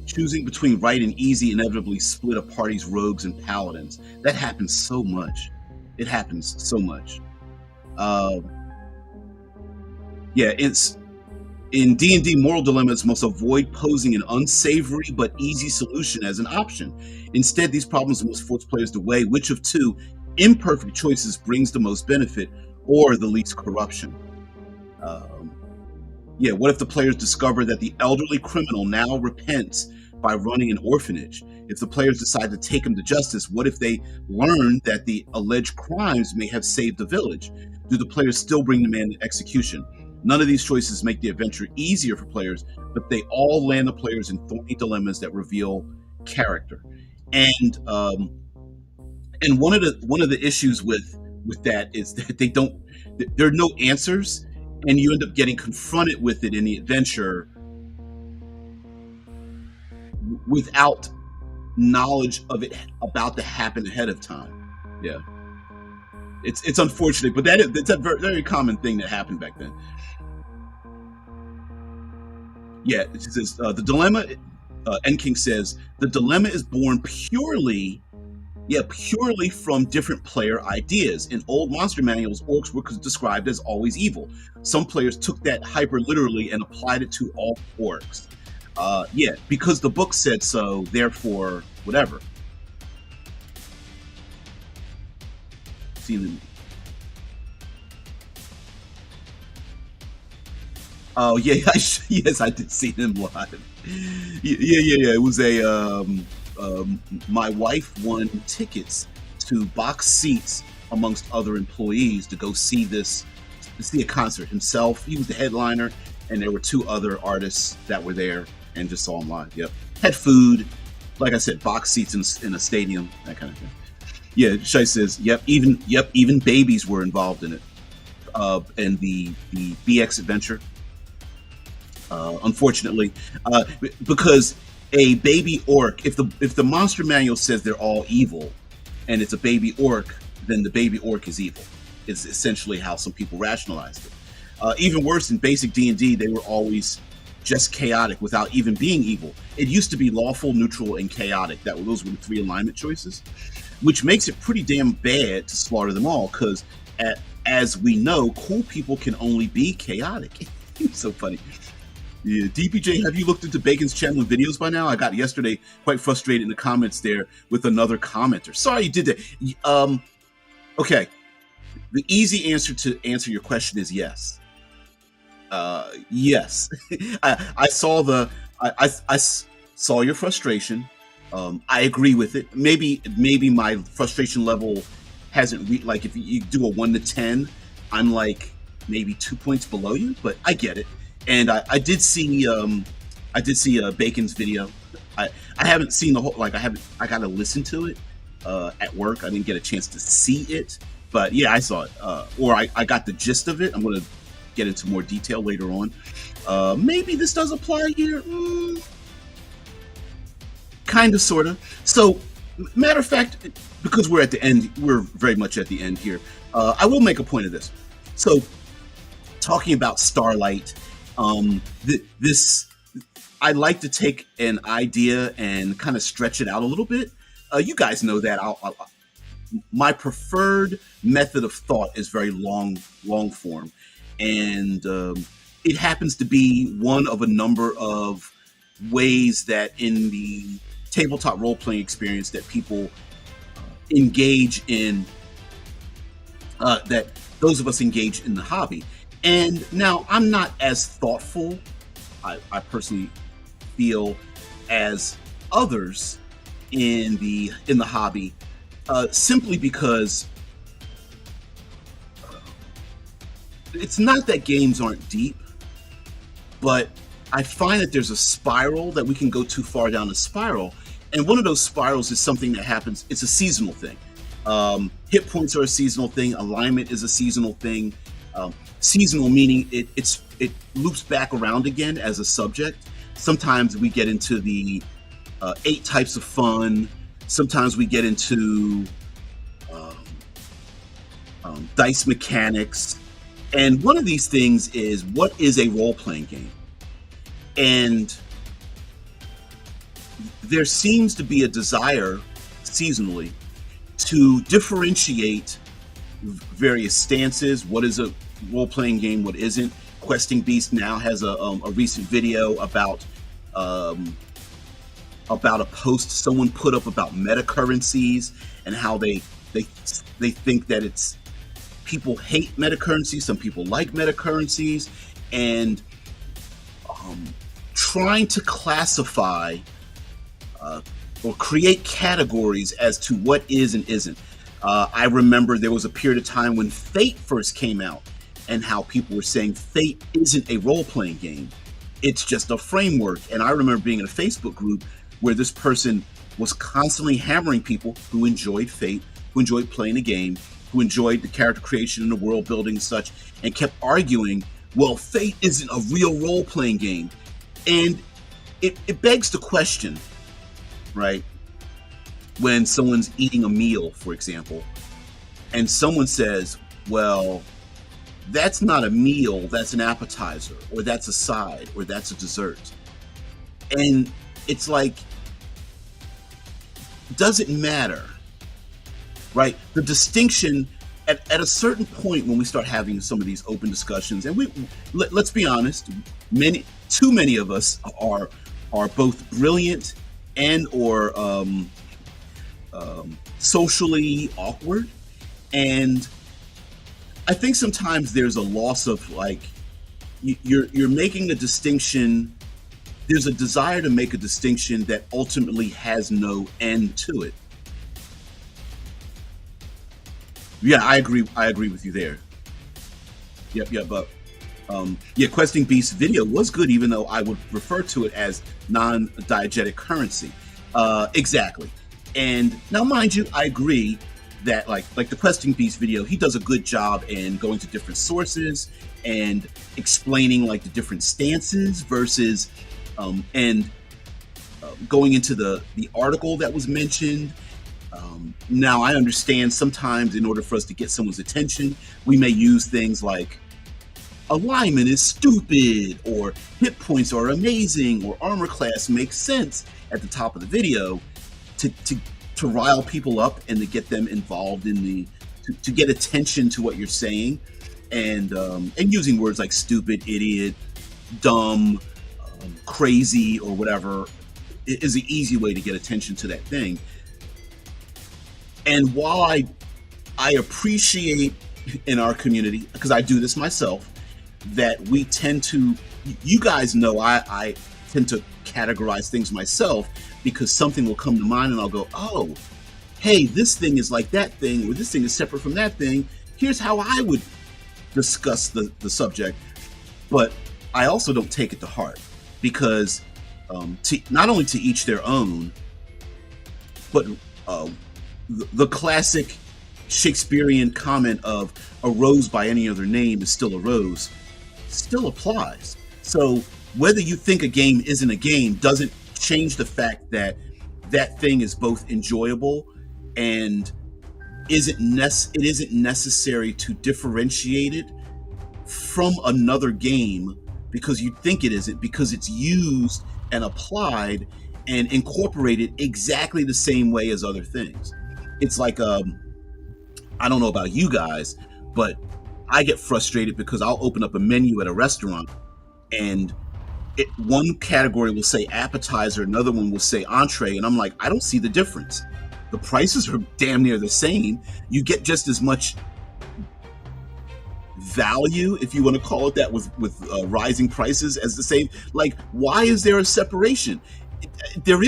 Choosing between right and easy inevitably split a party's rogues and paladins. That happens so much. It happens so much. Yeah, it's in D&D. Moral dilemmas must avoid posing an unsavory but easy solution as an option. Instead, these problems must force players to weigh which of two imperfect choices brings the most benefit or the least corruption. Yeah, what if the players discover that the elderly criminal now repents by running an orphanage? If the players decide to take him to justice, what if they learn that the alleged crimes may have saved the village? Do the players still bring the man to execution? None of these choices make the adventure easier for players, but they all land the players in thorny dilemmas that reveal character. And one of the issues with that is that there are no answers, and you end up getting confronted with it in the adventure without knowledge of it about to happen ahead of time. Yeah, it's unfortunate, but it's a very, very common thing that happened back then. Yeah, it says the dilemma. Enking says the dilemma is born purely from different player ideas. In old monster manuals, orcs were described as always evil. Some players took that hyper literally and applied it to all orcs. Yeah, because the book said so, therefore, whatever. See them. Oh yeah, yes, I did see them live. Yeah. It was my wife won tickets to box seats amongst other employees to go see a concert himself. He was the headliner, and there were two other artists that were there and just saw him live. Yep, had food, like I said, box seats in a stadium, that kind of thing. Yeah, Shai says, even babies were involved in it, and the BX adventure. Unfortunately, because a baby orc, if the monster manual says they're all evil, and it's a baby orc, then the baby orc is evil. It's essentially how some people rationalized it. Even worse, in basic D&D, they were always just chaotic without even being evil. It used to be lawful, neutral, and chaotic. Those were the three alignment choices, which makes it pretty damn bad to slaughter them all, because as we know, cool people can only be chaotic. It's so funny. Yeah, DPJ, have you looked into Bacon's channel and videos by now? I got yesterday quite frustrated in the comments there with another commenter. Sorry you did that. Okay. The easy answer to answer your question is yes. Yes. I saw I saw your frustration. I agree with it. Maybe my frustration level hasn't like if you do a 1 to 10, I'm like maybe 2 points below you, but I get it. And I did see Bacon's video. I I haven't seen the whole, like, I got to listen to it at work. I didn't get a chance to see it, but yeah, I saw it, or I got the gist of it. I'm gonna get into more detail later on. Maybe this does apply here. Kind of, sort of. So, matter of fact, because we're at the end, we're very much at the end here. I will make a point of this. So, talking about Starlight, this I like to take an idea and kind of stretch it out a little bit. You guys know that my preferred method of thought is very long form, and it happens to be one of a number of ways that in the tabletop role playing experience that people engage in, that those of us engage in the hobby. And now I'm not as thoughtful, I personally feel, as others in the hobby, simply because it's not that games aren't deep, but I find that there's a spiral that we can go too far down the spiral. And one of those spirals is something that happens, it's a seasonal thing. Hit points are a seasonal thing, alignment is a seasonal thing. Seasonal meaning it loops back around again as a subject. Sometimes we get into the 8 types of fun. Sometimes we get into dice mechanics. And one of these things is, what is a role-playing game? And there seems to be a desire seasonally to differentiate various stances. What is a role-playing game? What isn't? Questing Beast now has a recent video about a post someone put up about meta currencies and how they think that it's, people hate meta currencies, some people like meta currencies, and trying to classify or create categories as to what is and isn't. I remember there was a period of time when Fate first came out, and how people were saying Fate isn't a role-playing game, it's just a framework. And I remember being in a Facebook group where this person was constantly hammering people who enjoyed Fate, who enjoyed playing the game, who enjoyed the character creation and the world building and such, and kept arguing, well, Fate isn't a real role-playing game. And it begs the question, right? When someone's eating a meal, for example, and someone says, well, that's not a meal, that's an appetizer, or that's a side, or that's a dessert. And it's like, does it matter? Right? The distinction at a certain point when we start having some of these open discussions, and let's be honest, too many of us are both brilliant and or socially awkward, and I think sometimes there's a loss of, like, you're making a distinction. There's a desire to make a distinction that ultimately has no end to it. Yeah, I agree with you there. Yep, but yeah, Questing Beast's video was good, even though I would refer to it as non-diegetic currency. Exactly. And now, mind you, I agree that like the Questing Beast video, he does a good job in going to different sources and explaining like the different stances versus going into the article that was mentioned. Now I understand sometimes in order for us to get someone's attention, we may use things like alignment is stupid, or hit points are amazing, or armor class makes sense at the top of the video to rile people up and to get them involved in to get attention to what you're saying, and using words like stupid, idiot, dumb, crazy, or whatever is an easy way to get attention to that thing. And while I appreciate in our community, because I do this myself, that we tend to, you guys know, I tend to categorize things myself, because something will come to mind and I'll go, oh, hey, this thing is like that thing, or this thing is separate from that thing. Here's how I would discuss the subject, but I also don't take it to heart because not only to each their own, but uh, the classic Shakespearean comment of a rose by any other name is still a rose still applies. So whether you think a game isn't a game doesn't change the fact that that thing is both enjoyable and it isn't necessary to differentiate it from another game because you think it isn't, because it's used and applied and incorporated exactly the same way as other things. It's like I don't know about you guys, but I get frustrated because I'll open up a menu at a restaurant and one category will say appetizer, another one will say entree, and I'm like, I don't see the difference. The prices are damn near the same. You get just as much value, if you want to call it that, with rising prices as the same. Like, why is there a separation? To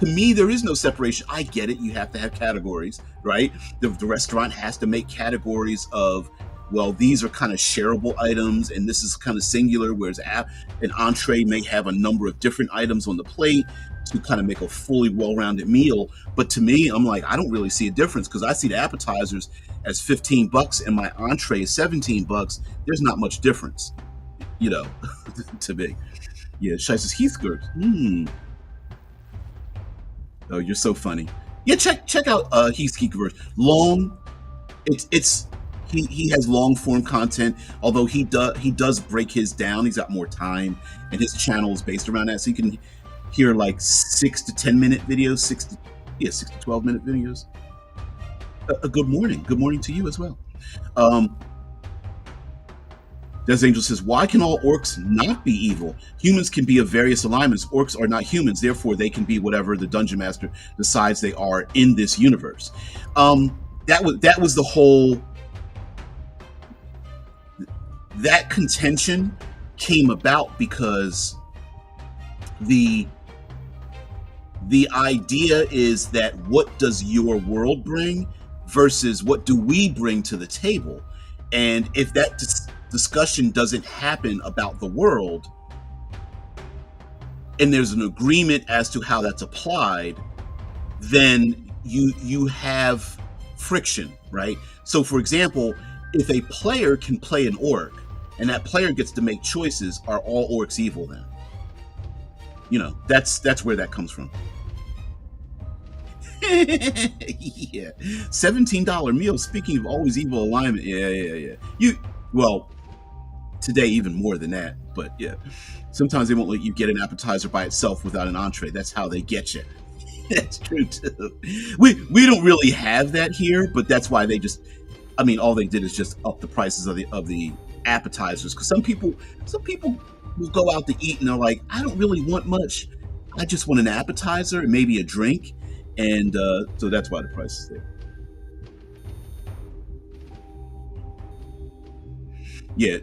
me, there is no separation. I get it. You have to have categories, right? The restaurant has to make categories of, well, these are kind of shareable items and this is kind of singular, whereas an entree may have a number of different items on the plate to kind of make a fully well-rounded meal. But to me, I'm like, I don't really see a difference because I see the appetizers as $15 and my entree is $17. There's not much difference, to me. Yeah, Shai says Heathcote. Oh, you're so funny. Yeah, check out Heathcote. Long. He has long form content, although he does break his down. He's got more time, and his channel is based around that, so you can hear like 6 to 10 minute videos, 6 to 12 minute videos. Good morning to you as well. Des Angel says, why can all orcs not be evil? Humans can be of various alignments. Orcs are not humans, therefore they can be whatever the dungeon master decides they are in this universe. That was the whole. That contention came about because the idea is that what does your world bring versus what do we bring to the table? And if that discussion doesn't happen about the world and there's an agreement as to how that's applied, then you have friction, right? So for example, if a player can play an orc and that player gets to make choices, are all orcs evil then? That's where that comes from. Yeah, $17 meal. Speaking of always evil alignment, yeah. Well, today even more than that, but yeah. Sometimes they won't let you get an appetizer by itself without an entree. That's how they get you. That's true too. We don't really have that here, but that's why they just. I mean, all they did is just up the prices of the appetizers, because some people will go out to eat and they're like, I don't really want much. I just want an appetizer and maybe a drink, and so that's why the price is there. Yeah.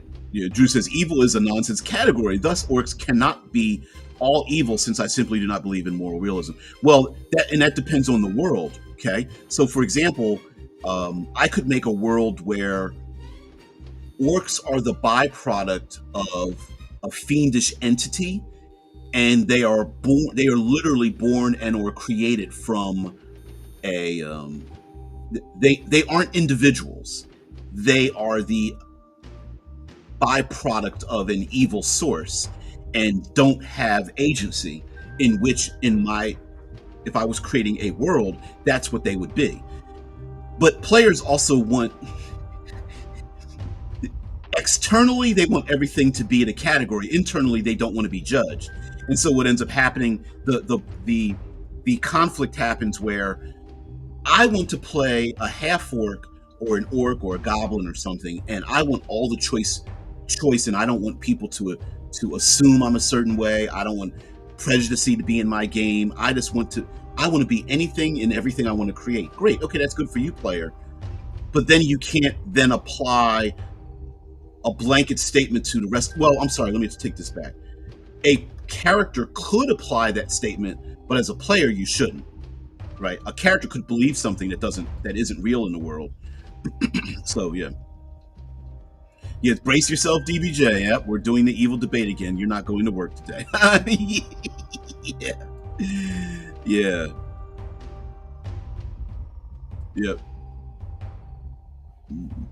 Drew says evil is a nonsense category. Thus, orcs cannot be all evil, since I simply do not believe in moral realism. Well, that depends on the world. Okay, so for example. I could make a world where orcs are the byproduct of a fiendish entity, and they are literally born and or created from a. They aren't individuals. They are the byproduct of an evil source, and don't have agency. If I was creating a world, that's what they would be. But players also want, externally, they want everything to be in a category. Internally, they don't want to be judged. And so what ends up happening, the conflict happens where I want to play a half-orc or an orc or a goblin or something, and I want all the choice, and I don't want people to assume I'm a certain way. I don't want prejudice to be in my game. I want to be anything and everything I want to create. Great. Okay, that's good for you, player. But then you can't then apply a blanket statement to the rest. Well, I'm sorry. Let me take this back. A character could apply that statement, but as a player, you shouldn't. Right? A character could believe something that isn't real in the world. So yeah. Yeah, brace yourself, DBJ. Yep, we're doing the evil debate again. You're not going to work today. Yeah. Yeah. Yep.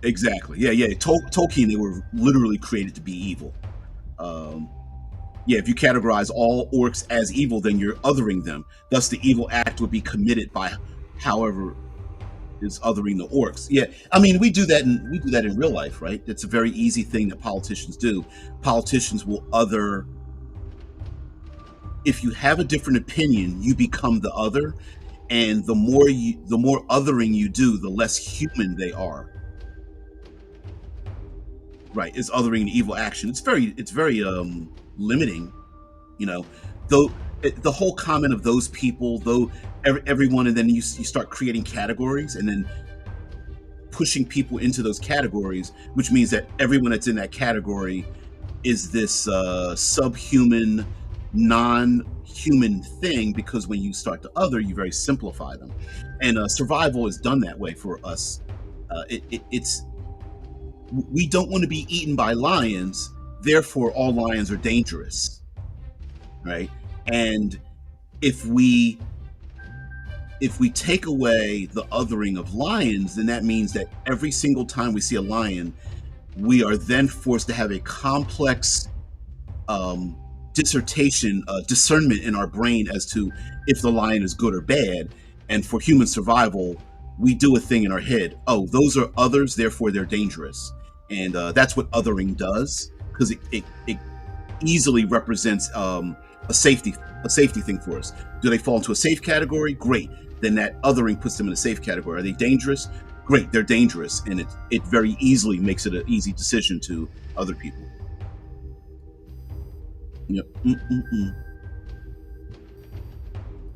Exactly. Yeah, yeah. Tolkien, they were literally created to be evil. Um, yeah, if you categorize all orcs as evil, then you're othering them. Thus, the evil act would be committed by however is othering the orcs. Yeah, I mean, we do that in real life, right? It's a very easy thing that politicians do. Politicians will other. If you have a different opinion, you become the other, and the more othering you do, the less human they are. Right? Is othering an evil action? It's very limiting. You know, though the whole comment of those people, though everyone, and then you start creating categories, and then pushing people into those categories, which means that everyone that's in that category is this subhuman, non-human thing, because when you start to other, you very simplify them, and survival is done that way for us. It's we don't want to be eaten by lions, therefore all lions are dangerous, right? And if we take away the othering of lions, then that means that every single time we see a lion, we are then forced to have a complex discernment in our brain as to if the lion is good or bad. And for human survival, we do a thing in our head. Oh, those are others, therefore they're dangerous. And that's what othering does, because it easily represents a safety thing for us. Do they fall into a safe category? Great. Then that othering puts them in a safe category. Are they dangerous? Great, they're dangerous, and it very easily makes it an easy decision to other people. Yep.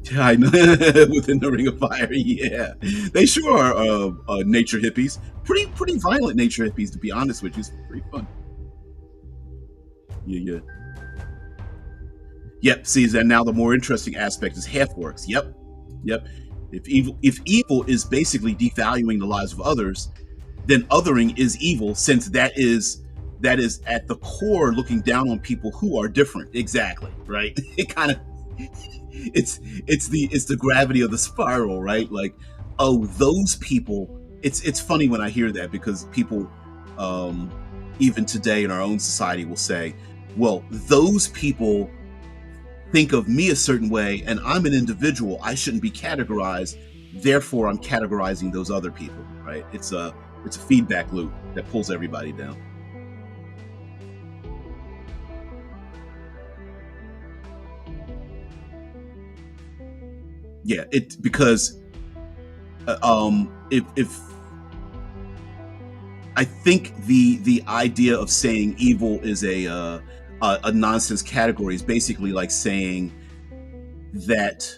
Yeah, I know. Within the Ring of Fire, yeah, they sure are nature hippies. Pretty violent nature hippies, to be honest with you. It's pretty fun. Yeah, yeah. Yep. See, and now the more interesting aspect is half orcs. Yep, yep. If evil is basically devaluing the lives of others, then othering is evil, since that is at the core looking down on people who are different. Exactly, right? It kind of it's the gravity of the spiral, right? Like, oh, those people. It's funny when I hear that, because people, um, even today in our own society, will say, well, those people think of me a certain way, and I'm an individual, I shouldn't be categorized, therefore I'm categorizing those other people, right? It's a feedback loop that pulls everybody down. Yeah, it because if I think the idea of saying evil is a nonsense category is basically like saying that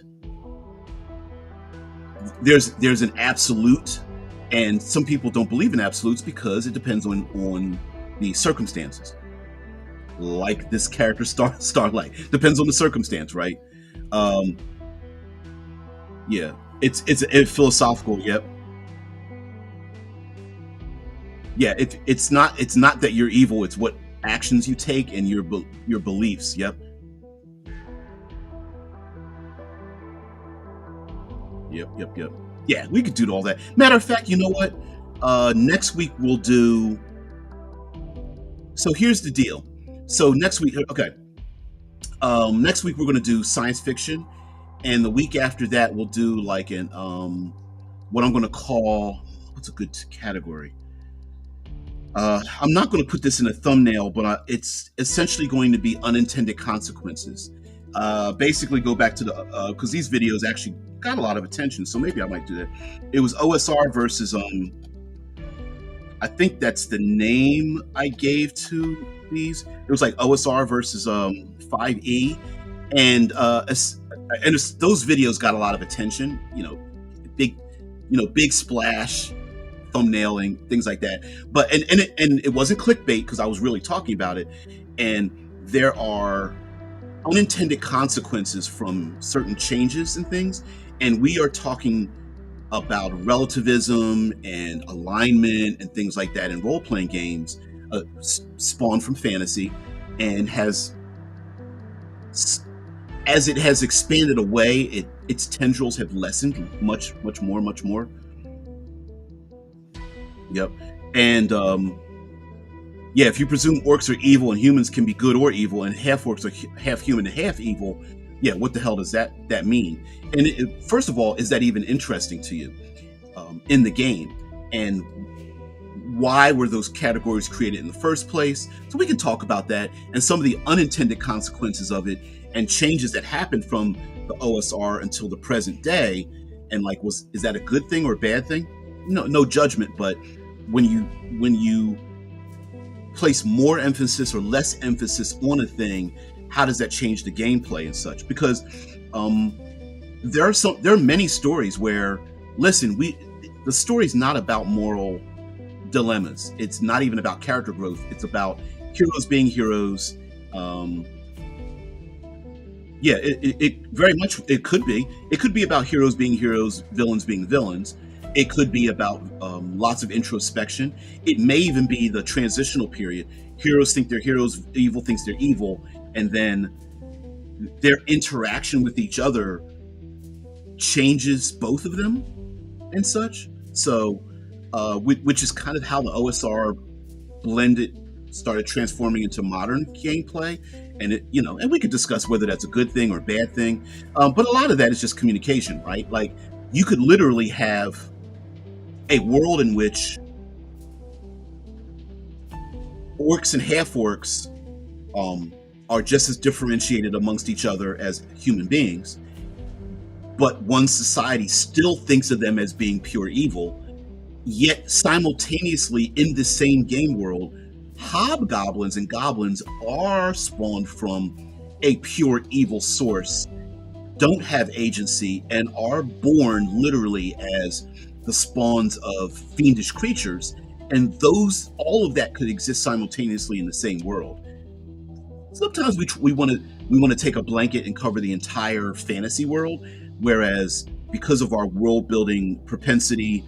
there's an absolute, and some people don't believe in absolutes because it depends on the circumstances. Like this character, Starlight, depends on the circumstance, right? Um, yeah, it's philosophical. Yep. Yeah, it's not that you're evil. It's what actions you take and your beliefs. Yep. Yep. Yep. Yep. Yeah, we could do all that. Matter of fact, you know what? Next week we'll do. So here's the deal. So next week, okay. Next week we're going to do science fiction, and the week after that we'll do like an what I'm going to call, what's a good category. I'm not going to put this in a thumbnail, but it's essentially going to be unintended consequences. Basically, go back to the because these videos actually got a lot of attention, so maybe I might do that. It was OSR versus I think that's the name I gave to these. It was like OSR versus 5E, and those videos got a lot of attention. Big, big splash, thumbnailing, things like that. But and it wasn't clickbait, because I was really talking about it. And there are unintended consequences from certain changes and things, and we are talking about relativism and alignment and things like that in role-playing games. spawned from fantasy, and has, as it has expanded away, its tendrils have lessened much more. Yep. And yeah, if you presume orcs are evil and humans can be good or evil, and half orcs are half human and half evil, yeah, what the hell does that mean? And first of all, is that even interesting to you in the game? And why were those categories created in the first place? So we can talk about that and some of the unintended consequences of it and changes that happened from the OSR until the present day. And like, is that a good thing or a bad thing? No judgment, but when you place more emphasis or less emphasis on a thing, how does that change the gameplay and such? Because there are many stories where, listen, the story's not about moral dilemmas. It's not even about character growth. It's about heroes being heroes. Yeah, it very much, it could be about heroes being heroes, villains being villains. It could be about lots of introspection. It may even be the transitional period. Heroes think they're heroes, evil thinks they're evil, and then their interaction with each other changes both of them and such. So, which is kind of how the OSR started transforming into modern gameplay. And and we could discuss whether that's a good thing or a bad thing. But a lot of that is just communication, right? Like, you could literally have a world in which orcs and half orcs are just as differentiated amongst each other as human beings, but one society still thinks of them as being pure evil. Yet simultaneously in the same game world, hobgoblins and goblins are spawned from a pure evil source, don't have agency, and are born literally as the spawns of fiendish creatures. And all of that could exist simultaneously in the same world. Sometimes we want to take a blanket and cover the entire fantasy world, whereas because of our world building propensity,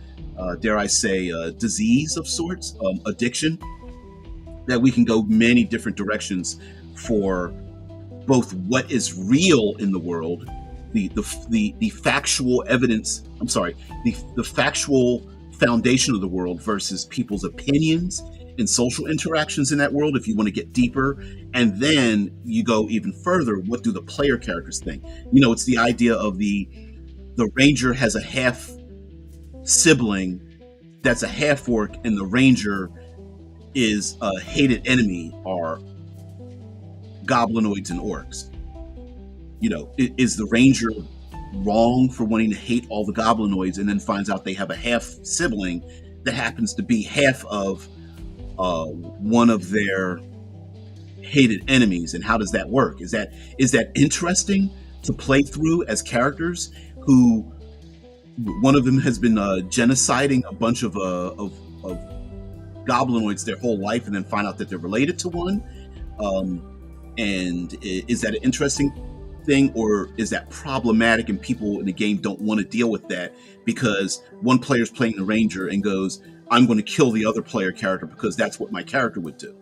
dare I say, disease of sorts, addiction, that we can go many different directions for both what is real in the world, the factual evidence. I'm sorry, the factual foundation of the world versus people's opinions and social interactions in that world, if you want to get deeper. And then you go even further, what do the player characters think? It's the idea of the ranger has a half sibling that's a half orc, and the ranger is a hated enemy, are goblinoids and orcs. Is the ranger wrong for wanting to hate all the goblinoids and then finds out they have a half sibling that happens to be half of one of their hated enemies? And how does that work? Is that interesting to play through as characters who one of them has been genociding a bunch of goblinoids their whole life, and then find out that they're related to one? And is that an interesting thing, or is that problematic and people in the game don't want to deal with that because one player's playing the ranger and goes, I'm going to kill the other player character because that's what my character would do?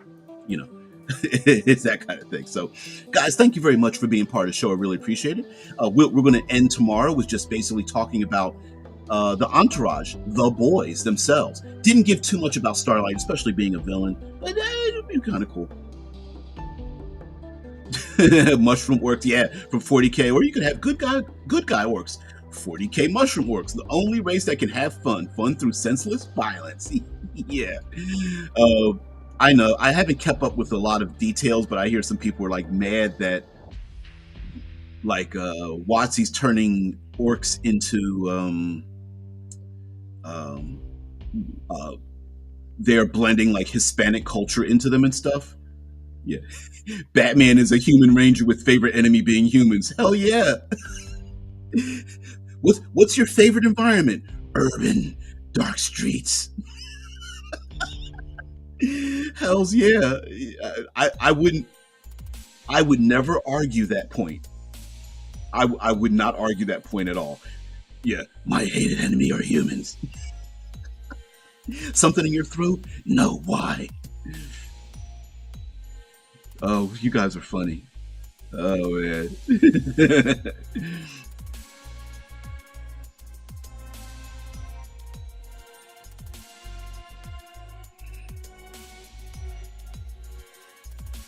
It's that kind of thing. So, guys, thank you very much for being part of the show. I really appreciate it. We're going to end tomorrow with just basically talking about the entourage, the boys themselves. Didn't give too much about Starlight, especially being a villain, but it'd be kind of cool. Mushroom orcs, yeah, from 40k, or you could have good guy orcs. 40k mushroom orcs, the only race that can have fun through senseless violence. Yeah. I know I haven't kept up with a lot of details, but I hear some people are like mad that WotC's turning orcs into they're blending like Hispanic culture into them and stuff. Yeah. Batman is a human ranger with favorite enemy being humans. Hell yeah. What's your favorite environment? Urban, dark streets. Hells yeah. I would never argue that point. I would not argue that point at all. Yeah, my hated enemy are humans. Something in your throat? No, why? Oh, you guys are funny. Oh man.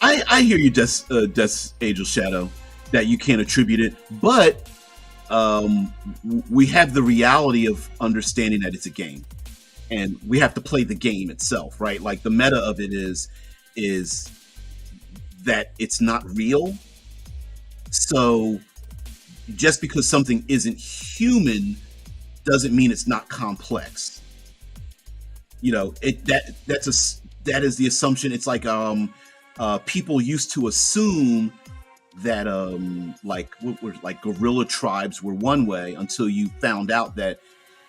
I hear you, Death Angel Shadow, that you can't attribute it, but we have the reality of understanding that it's a game, and we have to play the game itself, right? Like the meta of it is that it's not real. So just because something isn't human doesn't mean it's not complex. You know, that is the assumption. It's like people used to assume that what were like gorilla tribes were one way until you found out that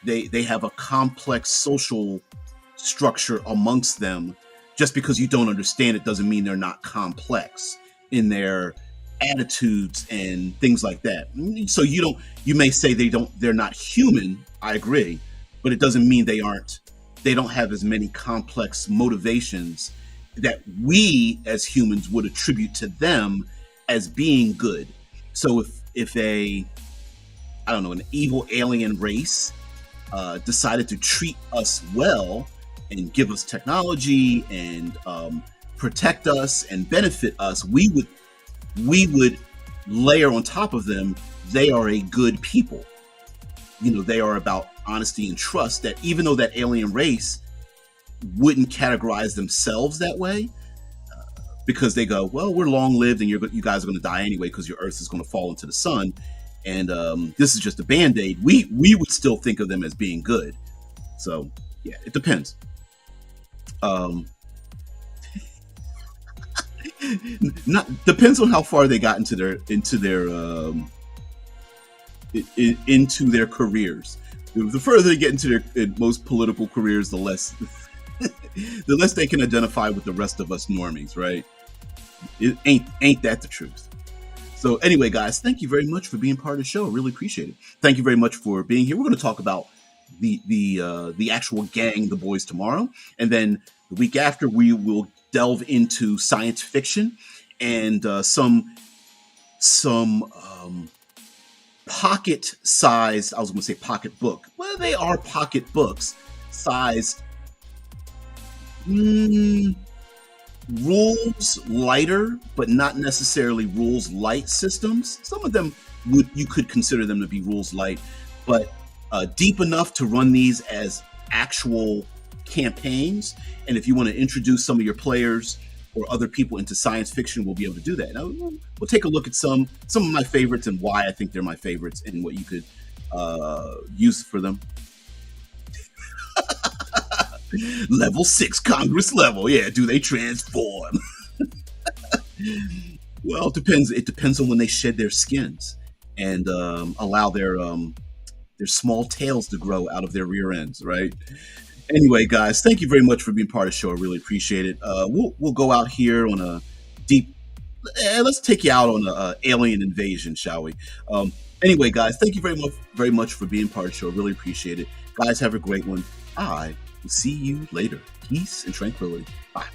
they have a complex social structure amongst them. Just because you don't understand it doesn't mean they're not complex in their attitudes and things like that. So you may say they're not human. I agree, but it doesn't mean they don't have as many complex motivations that we as humans would attribute to them as being good. So if I don't know, an evil alien race decided to treat us well and give us technology and protect us and benefit us, we would layer on top of them, they are a good people. You know, they are about honesty and trust, that even though that alien race wouldn't categorize themselves that way, because they go, well, we're long lived and you guys are going to die anyway because your earth is going to fall into the sun, and this is just a band-aid. We would still think of them as being good. So yeah, it depends. Not depends on how far they got into their careers. The further they get into their most political careers, the less the less they can identify with the rest of us normies, right? It ain't that the truth? So anyway, guys, thank you very much for being part of the show. I really appreciate it. Thank you very much for being here. We're going to talk about the actual gang, the boys, tomorrow, and then the week after we will delve into science fiction and some pocket sized. I was going to say pocket book. Well, they are pocket books sized. Rules lighter, but not necessarily rules light systems. Some of them you could consider them to be rules light, but deep enough to run these as actual campaigns. And if you want to introduce some of your players or other people into science fiction, we'll be able to do that. Now, we'll take a look at some of my favorites and why I think they're my favorites and what you could use for them. Level 6 Congress level. Yeah, do they transform? Well, it depends. It depends on when they shed their skins and allow their small tails to grow out of their rear ends, right? Anyway, guys, thank you very much for being part of the show. I really appreciate it. We'll go out here on a deep. Let's take you out on a alien invasion, shall we? Anyway, guys, thank you very much for being part of the show. I really appreciate it. Guys, have a great one. I will see you later. Peace and tranquility. Bye.